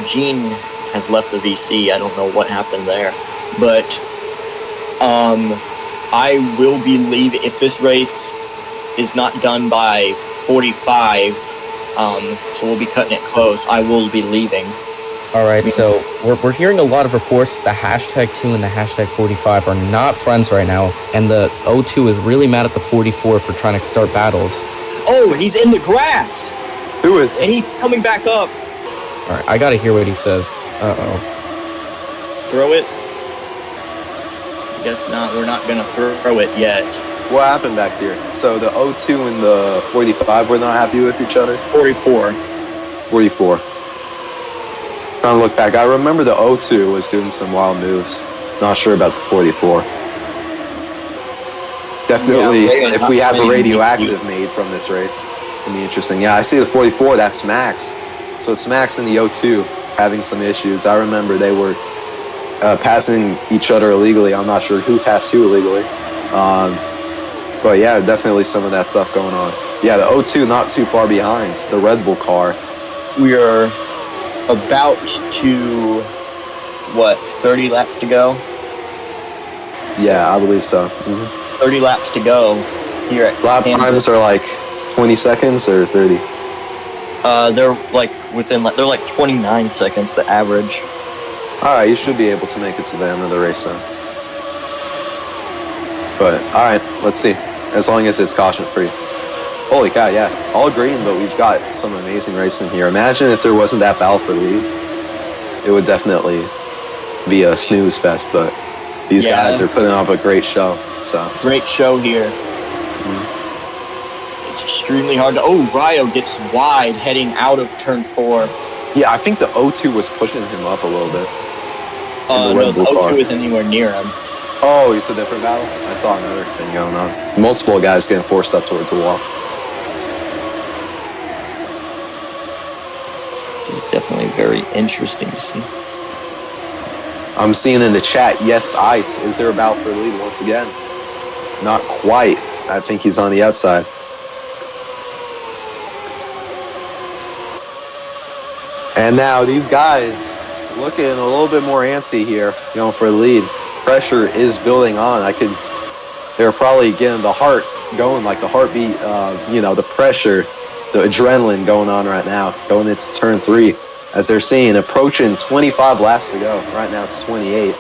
Gene has left the VC. I don't know what happened there. But I will be leaving. If this race is not done by 45, so we'll be cutting it close, I will be leaving. All right, so we're hearing a lot of reports that the hashtag 2 and the hashtag 45 are not friends right now, and the 02 is really mad at the 44 for trying to start battles. Oh, he's in the grass! Who is? And he's coming back up. All right, I gotta hear what he says. Uh-oh. Throw it? Guess not. We're not gonna throw it yet. What happened back here? So the 02 and the 45 were not happy with each other? 44. 44. Trying to look back, I remember the 02 was doing some wild moves. Not sure about the 44. Definitely, if we have a radioactive made from this race, it'll be interesting. Yeah, I see the 44, that's Max. So it's Max and the 02 having some issues. I remember they were passing each other illegally. I'm not sure who passed who illegally. But yeah, definitely some of that stuff going on. Yeah, the O2 not too far behind the Red Bull car. We are about to, 30 laps to go? Yeah, I believe so. 30 laps to go here at Lap Kansas. times are like 20 seconds or 30. They're like 29 seconds, the average. All right, you should be able to make it to the end of the race then. But all right, let's see. As long as it's caution free. Holy cow, yeah, all green, but we've got some amazing racing here. Imagine if there wasn't that battle for the lead. It would definitely be a snooze fest, but these guys are putting up a great show. So great show here. It's extremely hard to. Oh, Rio gets wide heading out of turn 4. yeah, I think the O2 was pushing him up a little bit. No, the O2 isn't anywhere near him. Oh, it's a different battle? I saw another thing going on. Multiple guys getting forced up towards the wall. It's definitely very interesting to see. I'm seeing in the chat, yes, Ice. Is there a battle for the lead once again? Not quite. I think he's on the outside. And now these guys looking a little bit more antsy here, going for the lead. Pressure is building on. They're probably getting the heart going, like the heartbeat, the pressure, the adrenaline going on right now, going into turn 3. As they're seeing, approaching 25 laps to go. Right now it's 28.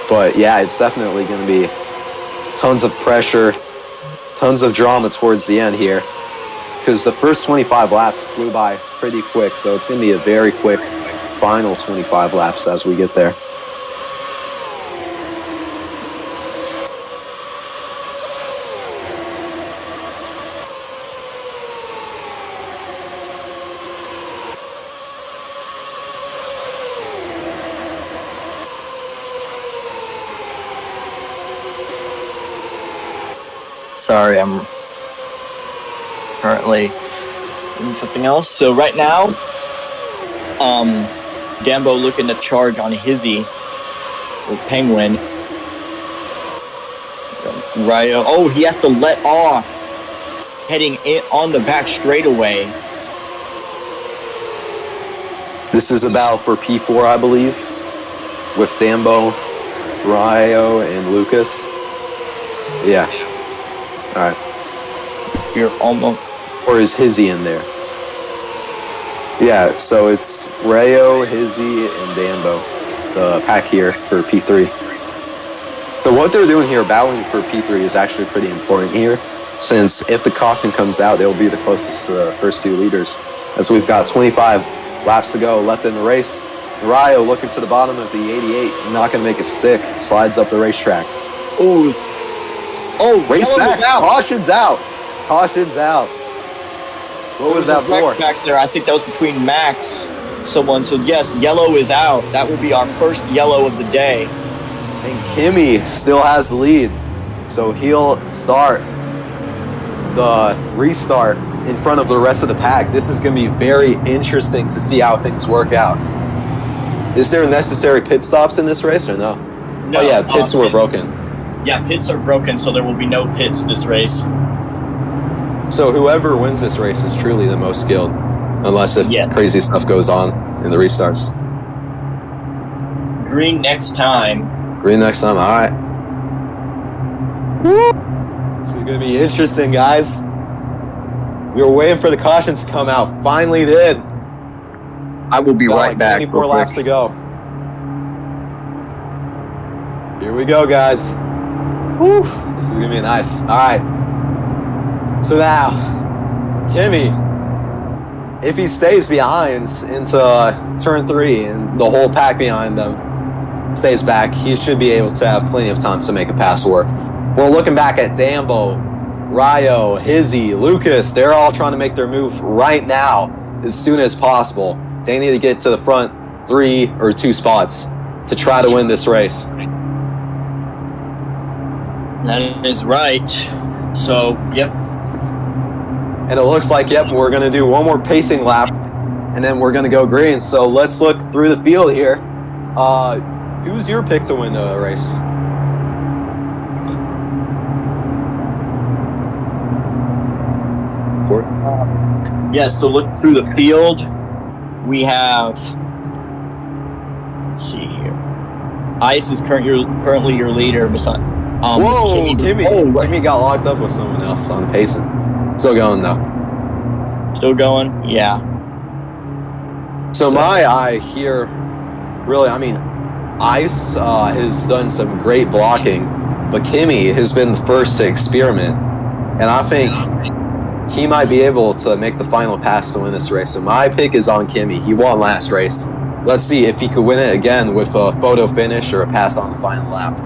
But yeah, it's definitely going to be tons of pressure, tons of drama towards the end here. Because the first 25 laps flew by pretty quick, so it's going to be a very quick final 25 laps as we get there. Sorry, I'm currently doing something else. So right now, Dambo looking to charge on Hizzy with Penguin. Rio, he has to let off, heading in on the back straightaway. This is a battle for P4, I believe, with Dambo, Rio, and Lucas. Yeah. All right. You're almost. Or is Hizzy in there? Yeah, so it's Rayo, Hizzy, and Dambo, the pack here for P3. So what they're doing here, battling for P3, is actually pretty important here, since if the caution comes out, they'll be the closest to the first 2 leaders. As we've got 25 laps to go left in the race. Rayo looking to the bottom of the 88, not going to make a stick, slides up the racetrack. Race back. Caution's out. Caution's out. What was that for? Back there, I think that was between Max, someone. So yes, yellow is out. That will be our first yellow of the day. And Kimmy still has the lead, so he'll start the restart in front of the rest of the pack. This is going to be very interesting to see how things work out. Is there necessary pit stops in this race or no? No. Oh yeah, pits were broken. Yeah, pits are broken, so there will be no pits this race. So whoever wins this race is truly the most skilled, unless if crazy stuff goes on in the restarts. Green next time. Green next time, all right. This is going to be interesting, guys. We were waiting for the cautions to come out. Finally did. I will be right back. 24 laps to go. Here we go, guys. Whew. This is going to be nice. All right. So now, Kimmy, if he stays behind into turn 3 and the whole pack behind them stays back, he should be able to have plenty of time to make a pass work. We're looking back at Dambo, Rio, Hizzy, Lucas. They're all trying to make their move right now as soon as possible. They need to get to the front 3 or 2 spots to try to win this race. That is right. So, yep. And it looks like, we're going to do one more pacing lap, and then we're going to go green. So let's look through the field here. Who's your pick to win the race? Yes, so look through the field. We have, let's see here. Ice is currently your leader. Beside, Whoa, Kimmy. Kimmy got locked up with someone else on pacing. Still going though. Still going? Yeah. So my eye here, really, I mean, Ice has done some great blocking, but Kimmy has been the first to experiment, and I think he might be able to make the final pass to win this race. So my pick is on Kimmy. He won last race. Let's see if he could win it again with a photo finish or a pass on the final lap.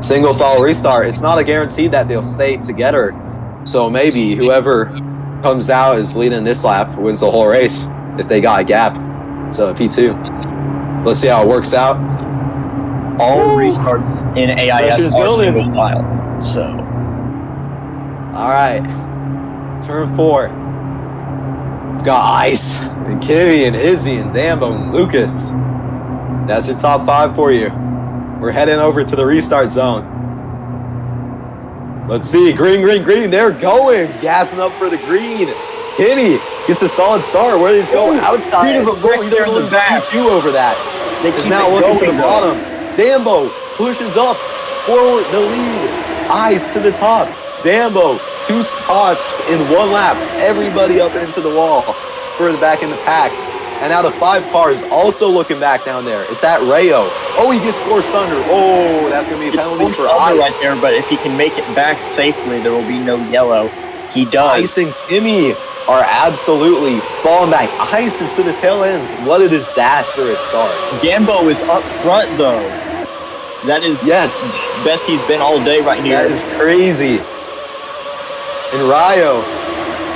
Single file restart. It's not a guarantee that they'll stay together. So maybe whoever comes out as leading this lap wins the whole race if they got a gap to P2. Let's see how it works out. All restarts in AIS are building. single file. So, all right, turn 4. We've got Ice and Kimmy and Izzy and Dambo and Lucas. That's your top 5 for you. We're heading over to the restart zone. Let's see, green, green, green. They're going, gassing up for the green. Kimmy gets a solid start. Where he's going? Outside. Bit of a wreck there in the back. P2 over that. They Is keep now it looking going, to the bottom. Dambo pushes up forward the lead. Ice to the top. Dambo 2 spots in 1 lap. Everybody up into the wall, further back in the pack. And out of 5 cars, also looking back down there, it's that Rayo. Oh, he gets forced under. Oh, that's going to be a penalty for Ice. Right there, but if he can make it back safely, there will be no yellow. He does. Ice and Kimmy are absolutely falling back. Ice is to the tail end. What a disastrous start. Dambo is up front, though. That is best he's been all day right here. That is crazy. And Rayo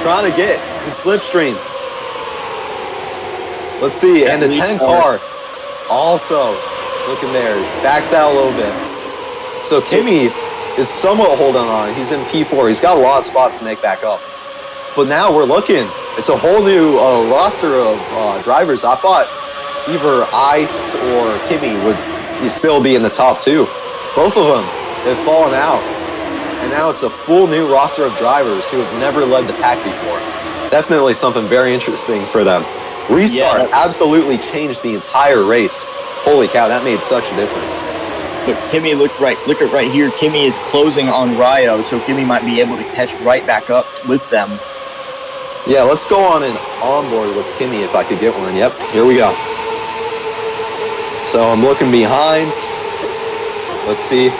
trying to get the slipstream. Let's see. And the 10 car also looking there. Backs out a little bit. So Kimmy is somewhat holding on. He's in P4. He's got a lot of spots to make back up. But now we're looking. It's a whole new roster of drivers. I thought either Ice or Kimmy would still be in the top 2. Both of them have fallen out. And now it's a full new roster of drivers who have never led the pack before. Definitely something very interesting for them. Restart absolutely changed the entire race. Holy cow, that made such a difference. But Kimmy, look at right here. Kimmy is closing on Rayo, so Kimmy might be able to catch right back up with them. Yeah, let's go on an onboard with Kimmy if I could get one. Yep, here we go. So I'm looking behind. Let's see.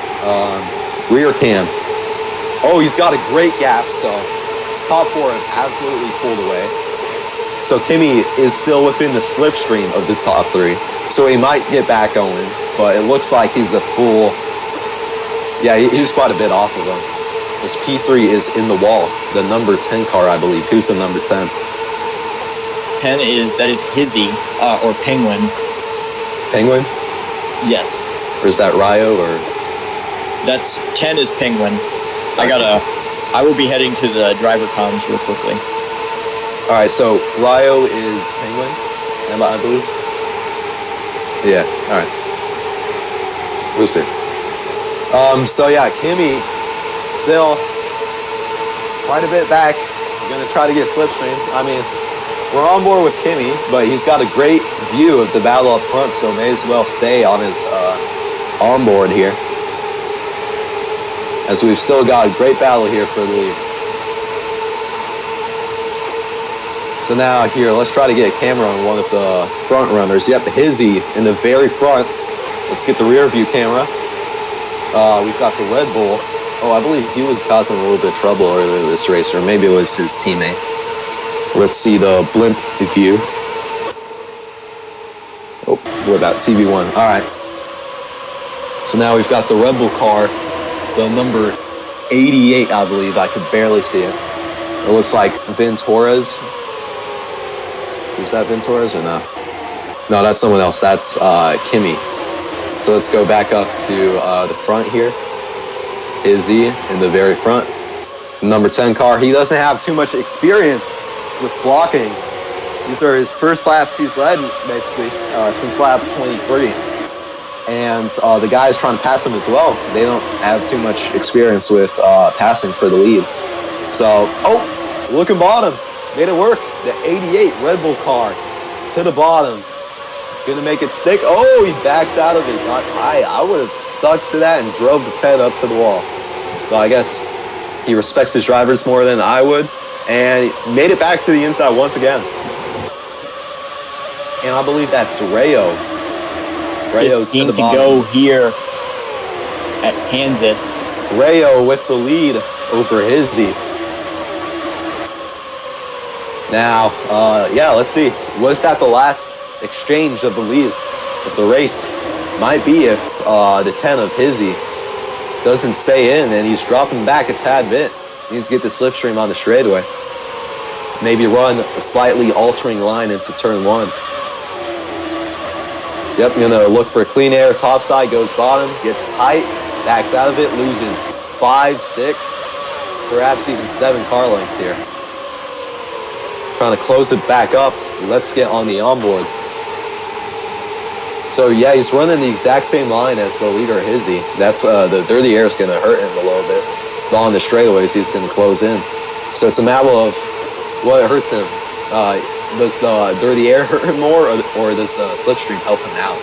Rear cam. Oh, he's got a great gap, so top 4 have absolutely pulled away. So Kimmy is still within the slipstream of the top 3. So he might get back going, but it looks like he's a full... Yeah, he's quite a bit off of him. This P3 is in the wall. The number 10 car, I believe. Who's the number 10? 10 is Hizzy, or Penguin. Penguin? Yes. Or is that Rayo, or... That's 10 is Penguin. I will be heading to the driver comms real quickly. All right, so Rayo is Penguin, I believe. Yeah, all right. Booster. So yeah, Kimmy still quite a bit back. We're gonna try to get slipstream. I mean, we're on board with Kimmy, but he's got a great view of the battle up front, so may as well stay on his onboard here. As we've still got a great battle here for the lead. So now here, let's try to get a camera on one of the front runners. Yep, Hizzy in the very front. Let's get the rear view camera. We've got the Red Bull. Oh, I believe he was causing a little bit of trouble earlier this race, or maybe it was his teammate. Let's see the blimp view. Oh, what about TV1? All right. So now we've got the Red Bull car, the number 88, I believe. I could barely see it. It looks like Vin Torres. Is that Vin Torres or no? No, that's someone else. That's Kimmy. So let's go back up to the front here. Izzy in the very front. Number 10 car. He doesn't have too much experience with blocking. These are his first laps he's led, basically, since lap 23. And the guys trying to pass him as well. They don't have too much experience with passing for the lead. So, looking bottom. Made it work. The 88 Red Bull car to the bottom. Gonna make it stick. Oh, he backs out of it. Got tight. I would have stuck to that and drove the 10 up to the wall. Well, I guess he respects his drivers more than I would. And made it back to the inside once again. And I believe that's Rayo. Rayo to the bottom. Go here at Kansas. Rayo with the lead over Hizzy. Now, let's see. Was that the last exchange of the lead of the race? Might be if the 10 of Hizzy doesn't stay in and he's dropping back a tad bit. He needs to get the slipstream on the straightaway. Maybe run a slightly altering line into turn 1. Yep, gonna look for a clean air. Top side goes bottom, gets tight, backs out of it, loses 5, 6, perhaps even 7 car lengths here. Trying to close it back up. Let's get on the onboard. So yeah, he's running the exact same line as the leader Hizzy. That's the dirty air is gonna hurt him a little bit. But on the straightaways, he's gonna close in. So it's a matter of what hurts him. Does the dirty air hurt him more, or does the slipstream help him out?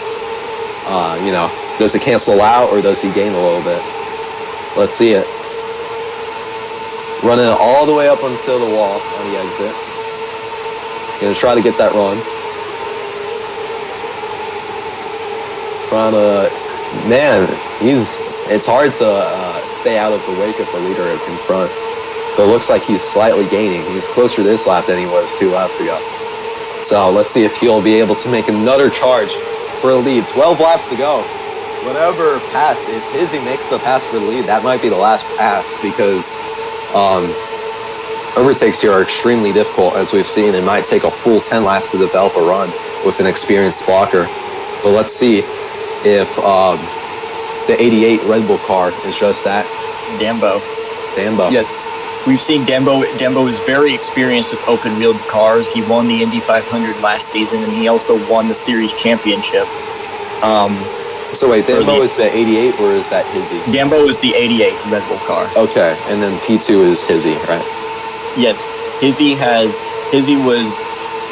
Does it cancel out, or does he gain a little bit? Let's see it. Running it all the way up until the wall on the exit. Gonna try to get that run. It's hard to stay out of the wake of the leader in front. But it looks like he's slightly gaining. He's closer this lap than he was 2 laps ago. So let's see if he'll be able to make another charge for the lead. 12 laps to go. Whatever pass, if Hizzy makes the pass for the lead, that might be the last pass because overtakes here are extremely difficult, as we've seen. It might take a full 10 laps to develop a run with an experienced blocker. But let's see if the 88 Red Bull car is just that. Dambo. Yes. We've seen Dambo. Dambo is very experienced with open-wheeled cars. He won the Indy 500 last season, and he also won the series championship. So wait, Dambo is the 88, or is that Hizzy? Dambo is the 88 Red Bull car. Okay, and then P2 is Hizzy, right? Yes, Hizzy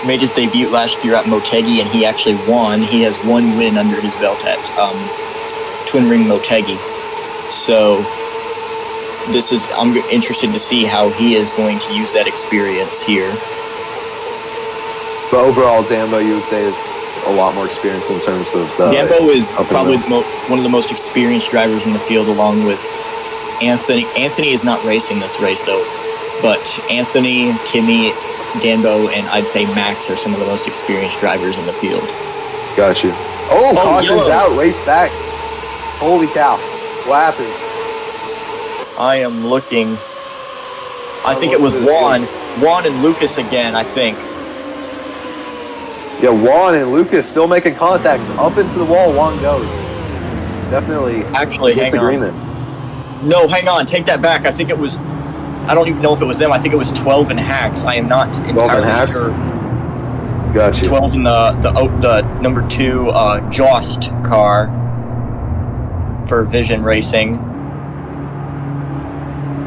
made his debut last year at Motegi, and he actually won. He has 1 win under his belt at Twin Ring Motegi. So I'm interested to see how he is going to use that experience here. But overall, Dambo, you would say, is a lot more experienced in terms of the... Dambo is probably one of the most experienced drivers in the field, along with Anthony. Anthony is not racing this race, though. But Anthony, Kimi, Dambo, and I'd say Max are some of the most experienced drivers in the field. Got you. Caution's out, race back. Holy cow. What happened? I am looking. I think it was Juan and Lucas again, I think. Yeah, Juan and Lucas still making contact. Up into the wall, Juan goes. Definitely disagreement. No, hang on. Take that back. I think it was... I don't even know if it was them. I think it was 12 and Hacks. I am not entirely sure. Got you. 12 in the number 2 Jost car for Vision Racing.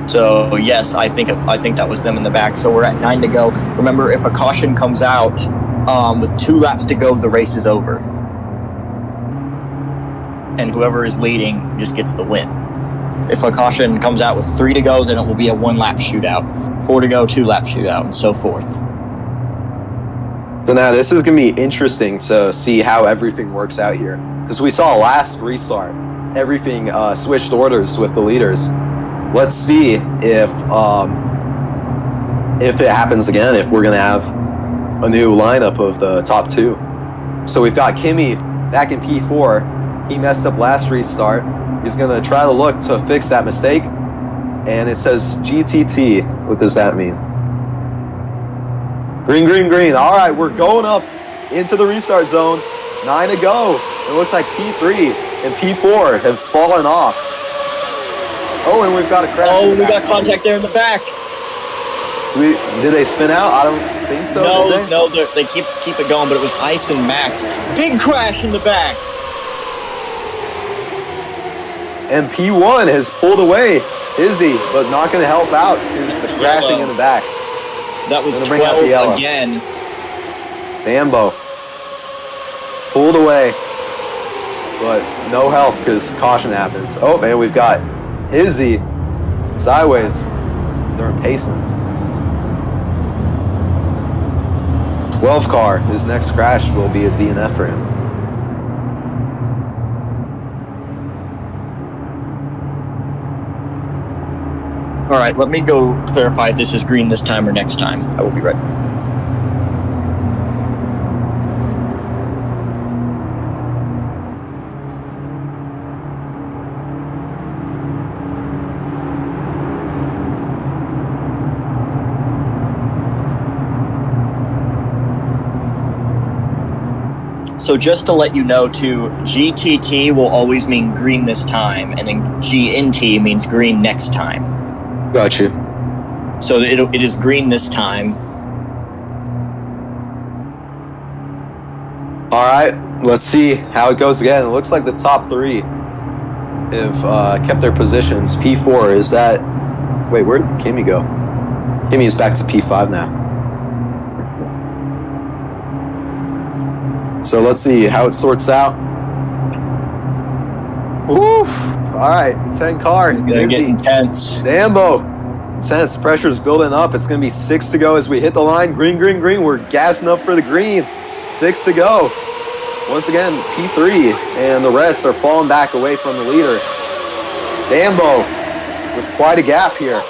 So yes, I think that was them in the back. So we're at 9 to go. Remember, if a caution comes out with 2 laps to go, the race is over, and whoever is leading just gets the win. If a caution comes out with 3 to go, then it will be a 1-lap shootout. 4 to go, 2-lap shootout, and so forth. So now this is going to be interesting to see how everything works out here, because we saw last restart everything switched orders with the leaders. Let's see if it happens again, if we're going to have a new lineup of the top 2. So we've got Kimi back in P4. He messed up last restart. He's going to try to look to fix that mistake. And it says GTT. What does that mean? Green, green, green. All right, we're going up into the restart zone. 9 to go. It looks like P3 and P4 have fallen off. Oh, and we've got a crash. Oh, we got contact there in the back. Did they spin out? I don't think so. No, they keep it going, but it was Ice and Max. Big crash in the back. And P1 has pulled away Izzy, but not going to help out because the crashing in the back. That was Gonna bring out the 12 yellow. again. Dambo pulled away, but no help because caution happens. Oh, man, we've got Izzy sideways. They're pacing. 12 car, his next crash will be a DNF for him. All right, let me go clarify if this is green this time or next time. I will be right. So just to let you know too, GTT will always mean green this time, and then GNT means green next time. Got you. So it is green this time. All right, let's see how it goes again. It looks like the top three have kept their positions. P4 is that... Wait, where did Kimmy go? Kimmy is back to P5 now. So let's see how it sorts out. Woo! All right, the 10 car. It's going to get intense. Dambo. Intense. Pressure's building up. It's going to be 6 to go as we hit the line. Green, green, green. We're gassing up for the green. 6 to go. Once again, P3 and the rest are falling back away from the leader. Dambo with quite a gap here.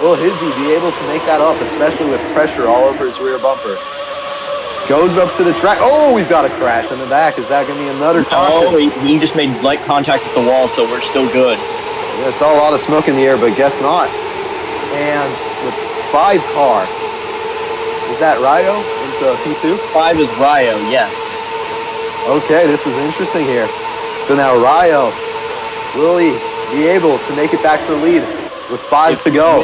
Will Hizzy be able to make that up, especially with pressure all over his rear bumper? Goes up to the track. Oh, we've got a crash in the back. Is that going to be another caution? Oh, he just made light contact with the wall, so we're still good. Yeah, I saw a lot of smoke in the air, but guess not. And the 5 car, is that Ryo into P2? 5 is Ryo, yes. Okay, this is interesting here. So now Ryo, will he be able to make it back to the lead with 5 to go?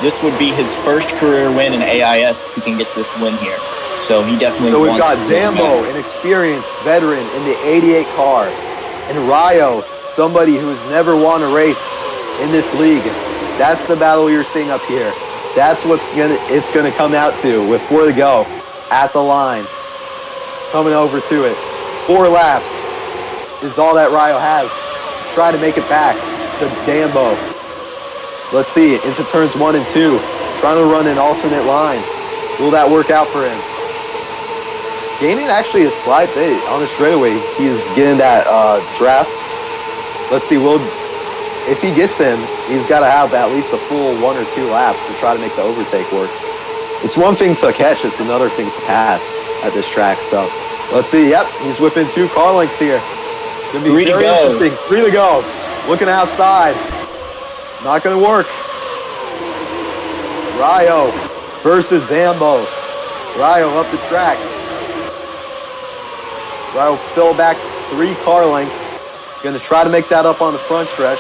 This would be his first career win in AIS if he can get this win here. So he definitely So we've wants got to win Dambo, back. an experienced veteran in the 88 car, and Ryo, somebody who has never won a race in this league. That's the battle you're seeing up here. That's what's it's gonna come out to with 4 to go at the line. Coming over to it. 4 laps is all that Ryo has to try to make it back to Dambo. Let's see, into turns 1 and 2, trying to run an alternate line. Will that work out for him? Gaining actually a slight bit on the straightaway. He's getting that draft. Let's see, if he gets him, he's got to have at least a full 1 or 2 laps to try to make the overtake work. It's one thing to catch, it's another thing to pass at this track. So let's see. Yep, he's within 2 car lengths here. Gonna be 3 to very go. interesting. 3 to go. Looking outside. Not gonna work. Ryo versus Dambo. Ryo up the track. Ryo fell back 3 car lengths. Going to try to make that up on the front stretch.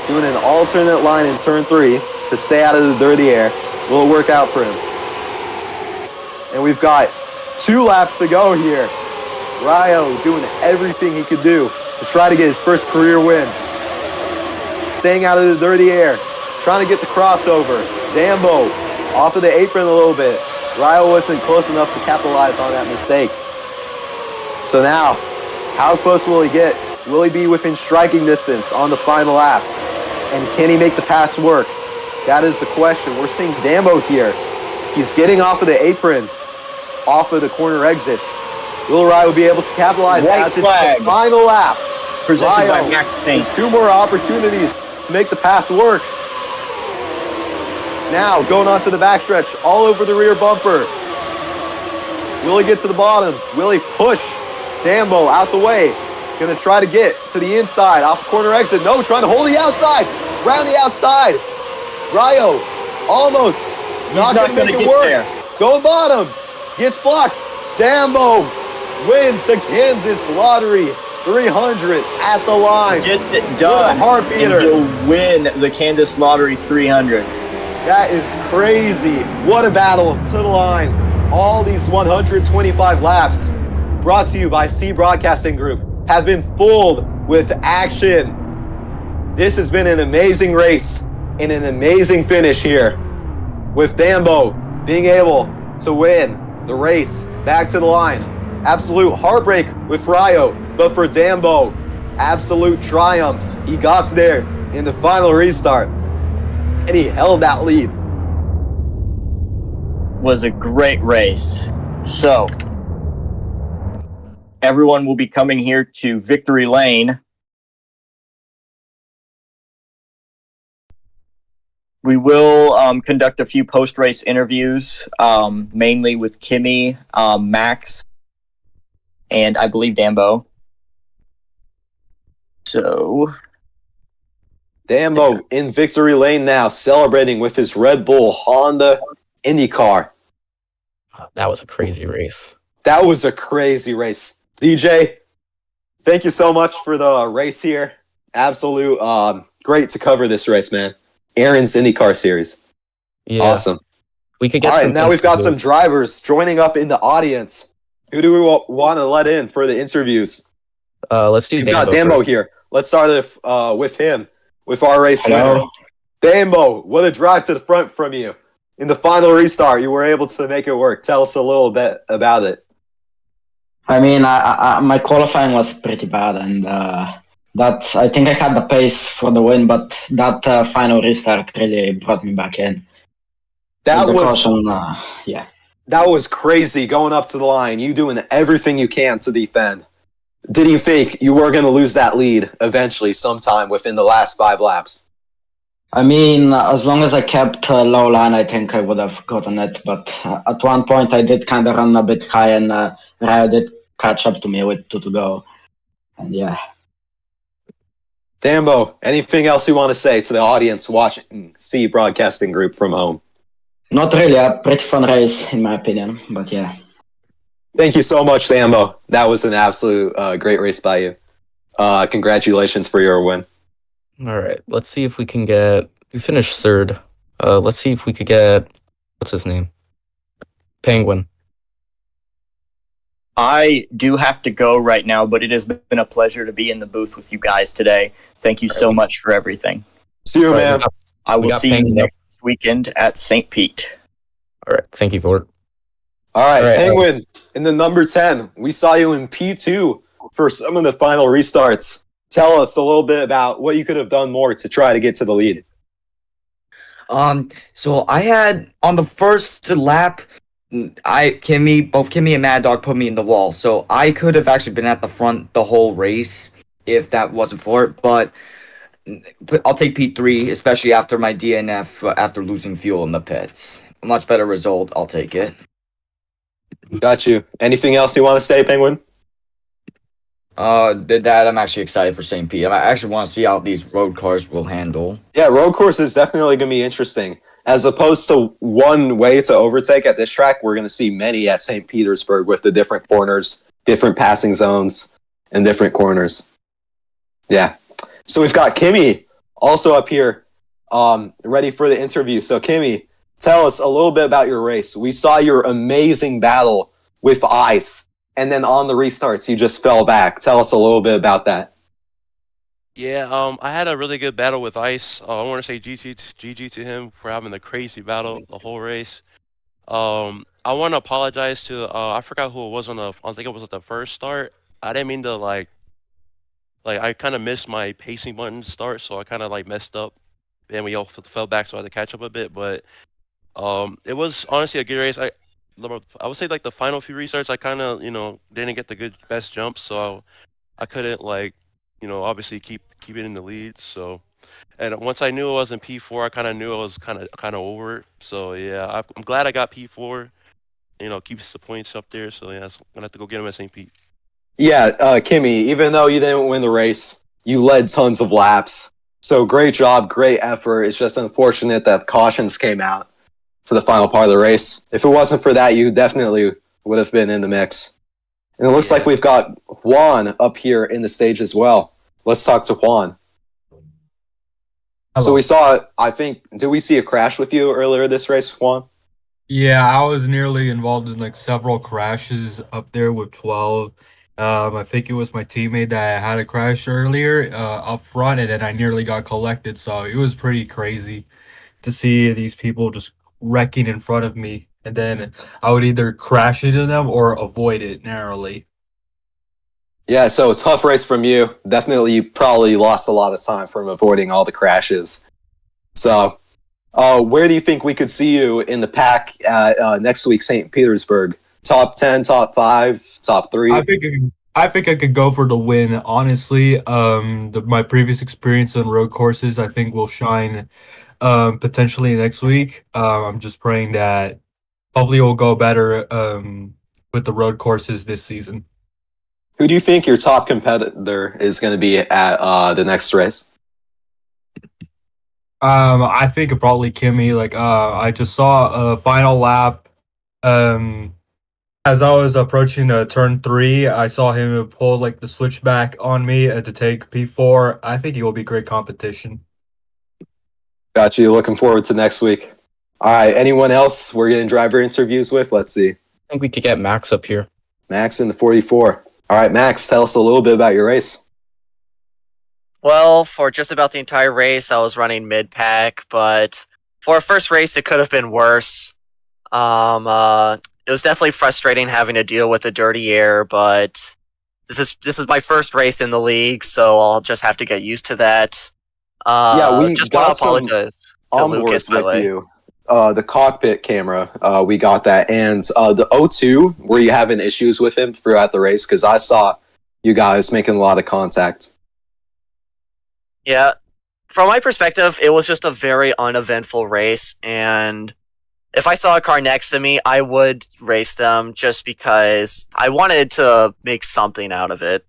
Doing an alternate line in turn 3 to stay out of the dirty air. Will it work out for him? And we've got 2 laps to go here. Ryo doing everything he could do to try to get his first career win. Staying out of the dirty air. Trying to get the crossover. Dambo off of the apron a little bit. Ryo wasn't close enough to capitalize on that mistake. So now, how close will he get? Will he be within striking distance on the final lap? And can he make the pass work? That is the question. We're seeing Dambo here. He's getting off of the apron, off of the corner exits. Will Ryo be able to capitalize White as it's flag. the final lap? Presented by Ryo Max has Paints. 2 more opportunities to make the pass work. Now, going on to the backstretch, all over the rear bumper. Will he get to the bottom? Will he push Dambo out the way? Gonna try to get to the inside, off the corner exit. No, trying to hold the outside. Round the outside. Ryo, almost. Not gonna make it get work. there. Going bottom. Gets blocked. Dambo wins the Kansas Lottery 300 at the line. Get it done, What a heart and beater. he'll win the Kansas Lottery 300. That is crazy. What a battle to the line. All these 125 laps, brought to you by C Broadcasting Group, have been filled with action. this has been an amazing race and an amazing finish here, with Dambo being able to win the race back to the line. Absolute heartbreak with Ryo, but for Dambo, absolute triumph. He got there in the final restart, and he held that lead. Was a great race. So, everyone will be coming here to Victory Lane. We will conduct a few post-race interviews, mainly with Kimmy, Max, and I believe Dambo. So, Dambo in Victory Lane now, celebrating with his Red Bull Honda Indycar. That was a crazy race. That was a crazy race. DJ, thank you so much for the race here. Absolute great to cover this race, man. Aaron's IndyCar series. Yeah. Awesome. We could get All right, now we've got some drivers joining up in the audience. Who do we want to let in for the interviews? Let's do We've Dambo got Dambo first. here. Let's start with him, with our race Hello. winner. Dambo, what a drive to the front from you. In the final restart, you were able to make it work. Tell us a little bit about it. I mean, my qualifying was pretty bad, and that I think I had the pace for the win, but that final restart really brought me back in. That With the was caution, yeah. that was crazy going up to the line. You doing everything you can to defend. Did you think you were going to lose that lead eventually, sometime within the last 5 laps? I mean, as long as I kept low line, I think I would have gotten it. But at one point, I did kind of run a bit high, and Ryo did catch up to me with 2 to go. And yeah. Dambo, anything else you want to say to the audience watching C Broadcasting Group from home? Not really, a pretty fun race, in my opinion. But yeah. Thank you so much, Dambo. That was an absolute great race by you. Congratulations for your win. All right, let's see if we can get. We finished third. Let's see if we could get. What's his name? Penguin. I do have to go right now, but it has been a pleasure to be in the booth with you guys today. Thank you so much for everything. See you, man. I will got see you Penguin. next weekend at St. Pete. All right, thank you for it. All right, All right, Penguin, in the number 10. We saw you in P2 for some of the final restarts. Tell us a little bit about what you could have done more to try to get to the lead. So I had on the first lap, both Kimmy and Mad Dog put me in the wall. So I could have actually been at the front the whole race if that wasn't for it. But I'll take P3, especially after my DNF after losing fuel in the pits. A much better result. I'll take it. Got you. Anything else you want to say, Penguin? That I'm actually excited for St. Pete. I actually want to see how these road cars will handle. Yeah, road course is definitely going to be interesting. As opposed to one way to overtake at this track, we're going to see many at St. Petersburg with the different corners, different passing zones, and different corners. Yeah. So we've got Kimmy also up here, ready for the interview. So Kimmy, tell us a little bit about your race. We saw your amazing battle with ice, and then on the restarts, you just fell back. Tell us a little bit about that. Yeah, I had a really good battle with Ice. I want to say GG to him for having the crazy battle the whole race. I want to apologize to I forgot who it was I think it was at the first start. I didn't mean to like I kind of missed my pacing button to start, so I kind of like messed up, and we all fell back, so I had to catch up a bit. But it was honestly a good race. I would say like the final few restarts, I kind of didn't get the best jumps, so I couldn't obviously keep it in the lead. So, and once I knew I was in P4, I kind of knew I was kind of over it. So yeah, I'm glad I got P4. Keeps the points up there. So yeah, I'm gonna have to go get him at St. Pete. Yeah, Kimmy, even though you didn't win the race, you led tons of laps. So great job, great effort. It's just unfortunate that cautions came out to the final part of the race. If it wasn't for that, you definitely would have been in the mix. And it looks like we've got Juan up here in the stage as well. Let's talk to Juan. Hello. So we saw, I think, did we see a crash with you earlier this race, Juan? Yeah, I was nearly involved in like several crashes up there with 12, I think it was my teammate that had a crash earlier up front, and then I nearly got collected. So it was pretty crazy to see these people just wrecking in front of me, and then I would either crash into them or avoid it narrowly. Yeah, so tough race from you. Definitely, you probably lost a lot of time from avoiding all the crashes. So, where do you think we could see you in the pack at next week, St. Petersburg? Top 10, top 5, top 3? I think I could go for the win. Honestly, my previous experience on road courses, I think, will shine potentially next week. I'm just praying that hopefully it will go better with the road courses this season. Who do you think your top competitor is going to be at the next race? I think probably Kimmy. Like, I just saw a final lap. As I was approaching turn 3, I saw him pull like the switchback on me to take P4. I think he will be great competition. Got you. Looking forward to next week. All right. Anyone else we're getting driver interviews with? Let's see. I think we could get Max up here. Max in the 44. All right, Max, tell us a little bit about your race. Well, for just about the entire race, I was running mid-pack, but for a first race, it could have been worse. It was definitely frustrating having to deal with the dirty air, but this is my first race in the league, so I'll just have to get used to that. Yeah, we just got want to apologize to onboards Lucas, by the with way. you. The cockpit camera, we got that. And the O2, were you having issues with him throughout the race? Because I saw you guys making a lot of contact. Yeah, from my perspective, it was just a very uneventful race, and if I saw a car next to me, I would race them just because I wanted to make something out of it.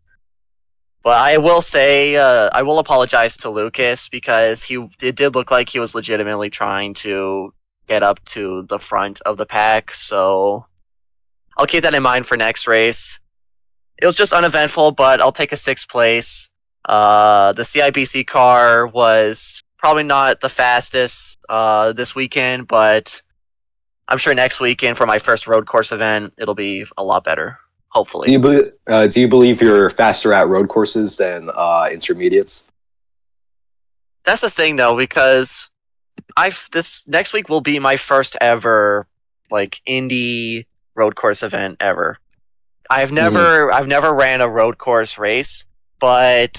But I will say, I will apologize to Lucas because it did look like he was legitimately trying to get up to the front of the pack, so I'll keep that in mind for next race. It was just uneventful, but I'll take a 6th place. The CIBC car was probably not the fastest this weekend, but I'm sure next weekend for my first road course event, it'll be a lot better. Hopefully. Do you believe you're faster at road courses than intermediates? That's the thing, though, because this next week will be my first ever like Indy road course event ever. I've never ran a road course race, but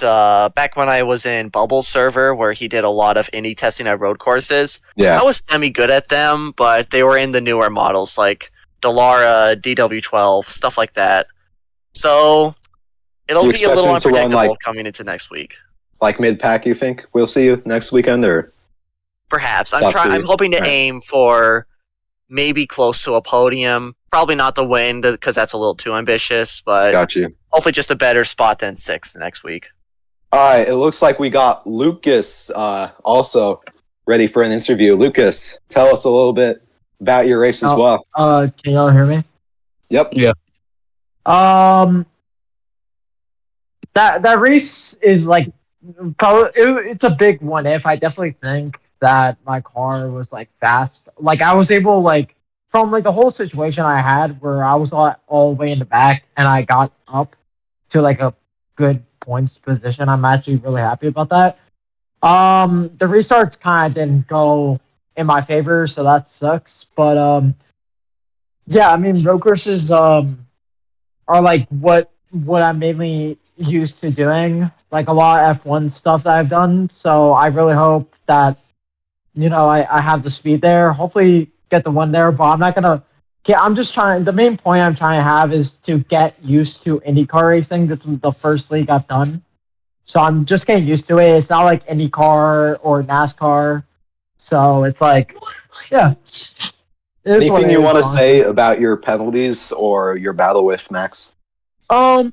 back when I was in Bubble's server, where he did a lot of Indy testing at road courses, Yeah. I was semi good at them, but they were in the newer models like Delara, DW12, stuff like that. So it'll be a little expecting to run, unpredictable coming into next week. Like mid-pack, you think? We'll see you next weekend, or? Perhaps. Top three. I'm hoping to Right. aim for maybe close to a podium. Probably not the win because that's a little too ambitious, but Got you. hopefully just a better spot than 6th next week. All right, it looks like we got Lucas also ready for an interview. Lucas, tell us a little bit about your race as well. Can y'all hear me? Yep. Yeah. That race is like probably it's a big one. If I definitely think that my car was like fast, like I was able like from like the whole situation I had where I was all the way in the back and I got up to like a good points position. I'm actually really happy about that. The restarts kind of didn't go in my favor, so that sucks. But yeah, I mean road courses are like what I'm mainly used to doing, like a lot of F1 stuff that I've done. So I really hope that, you know, I have the speed there. Hopefully get the one there, but I'm not going to get, I'm just trying, the main point I'm trying to have is to get used to IndyCar racing. This was the first league I've done. So I'm just getting used to it. It's not like IndyCar or NASCAR. So it's like, yeah. Anything you want to say about your penalties or your battle with Max? I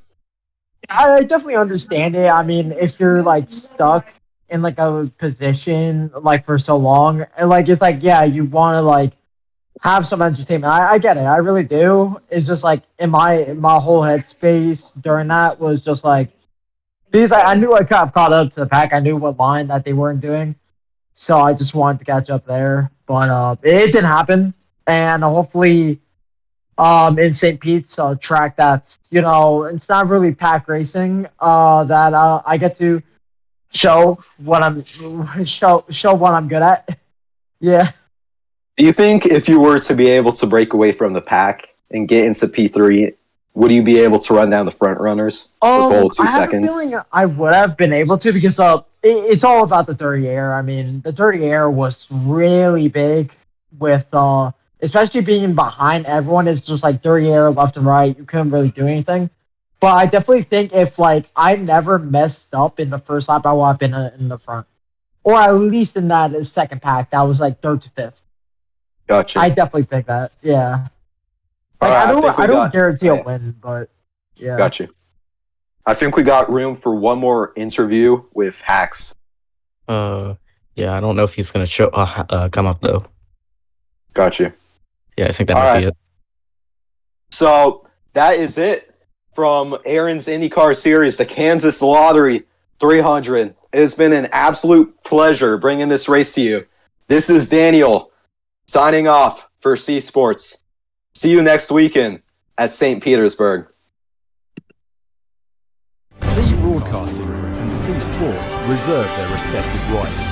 definitely understand it. I mean, if you're like stuck in like a position like for so long, and like it's like yeah, you want to like have some entertainment. I get it. I really do. It's just like in my whole headspace during that was just like because I knew I kind of caught up to the pack. I knew what line that they weren't doing, so I just wanted to catch up there. But it didn't happen, and hopefully in St. Pete's, a track that's, you know, it's not really pack racing, that I get to show what I'm show what I'm good at. Yeah. Do you think if you were to be able to break away from the pack and get into P3, would you be able to run down the front runners for full 2 I have a seconds? feeling I would have been able to because it's all about the dirty air. I mean, the dirty air was really big with especially being behind everyone. It's just like dirty air left and right. You couldn't really do anything. But I definitely think if like I never messed up in the first lap, I would have been in the front, or at least in that second pack. That was like third to fifth. Gotcha. I definitely think that. Yeah. Like Alright, I don't guarantee a win, but yeah. Got you. I think we got room for one more interview with Hacks. Yeah, I don't know if he's gonna show come up though. Got you. Yeah, I think that might be it. So that is it from Aaron's IndyCar series, the Kansas Lottery 300. It has been an absolute pleasure bringing this race to you. This is Daniel signing off for C Sports. See you next weekend at St. Petersburg. C Broadcasting Group and C Sports reserve their respective rights.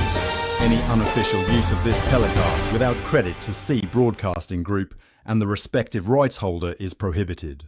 Any unofficial use of this telecast without credit to C Broadcasting Group and the respective rights holder is prohibited.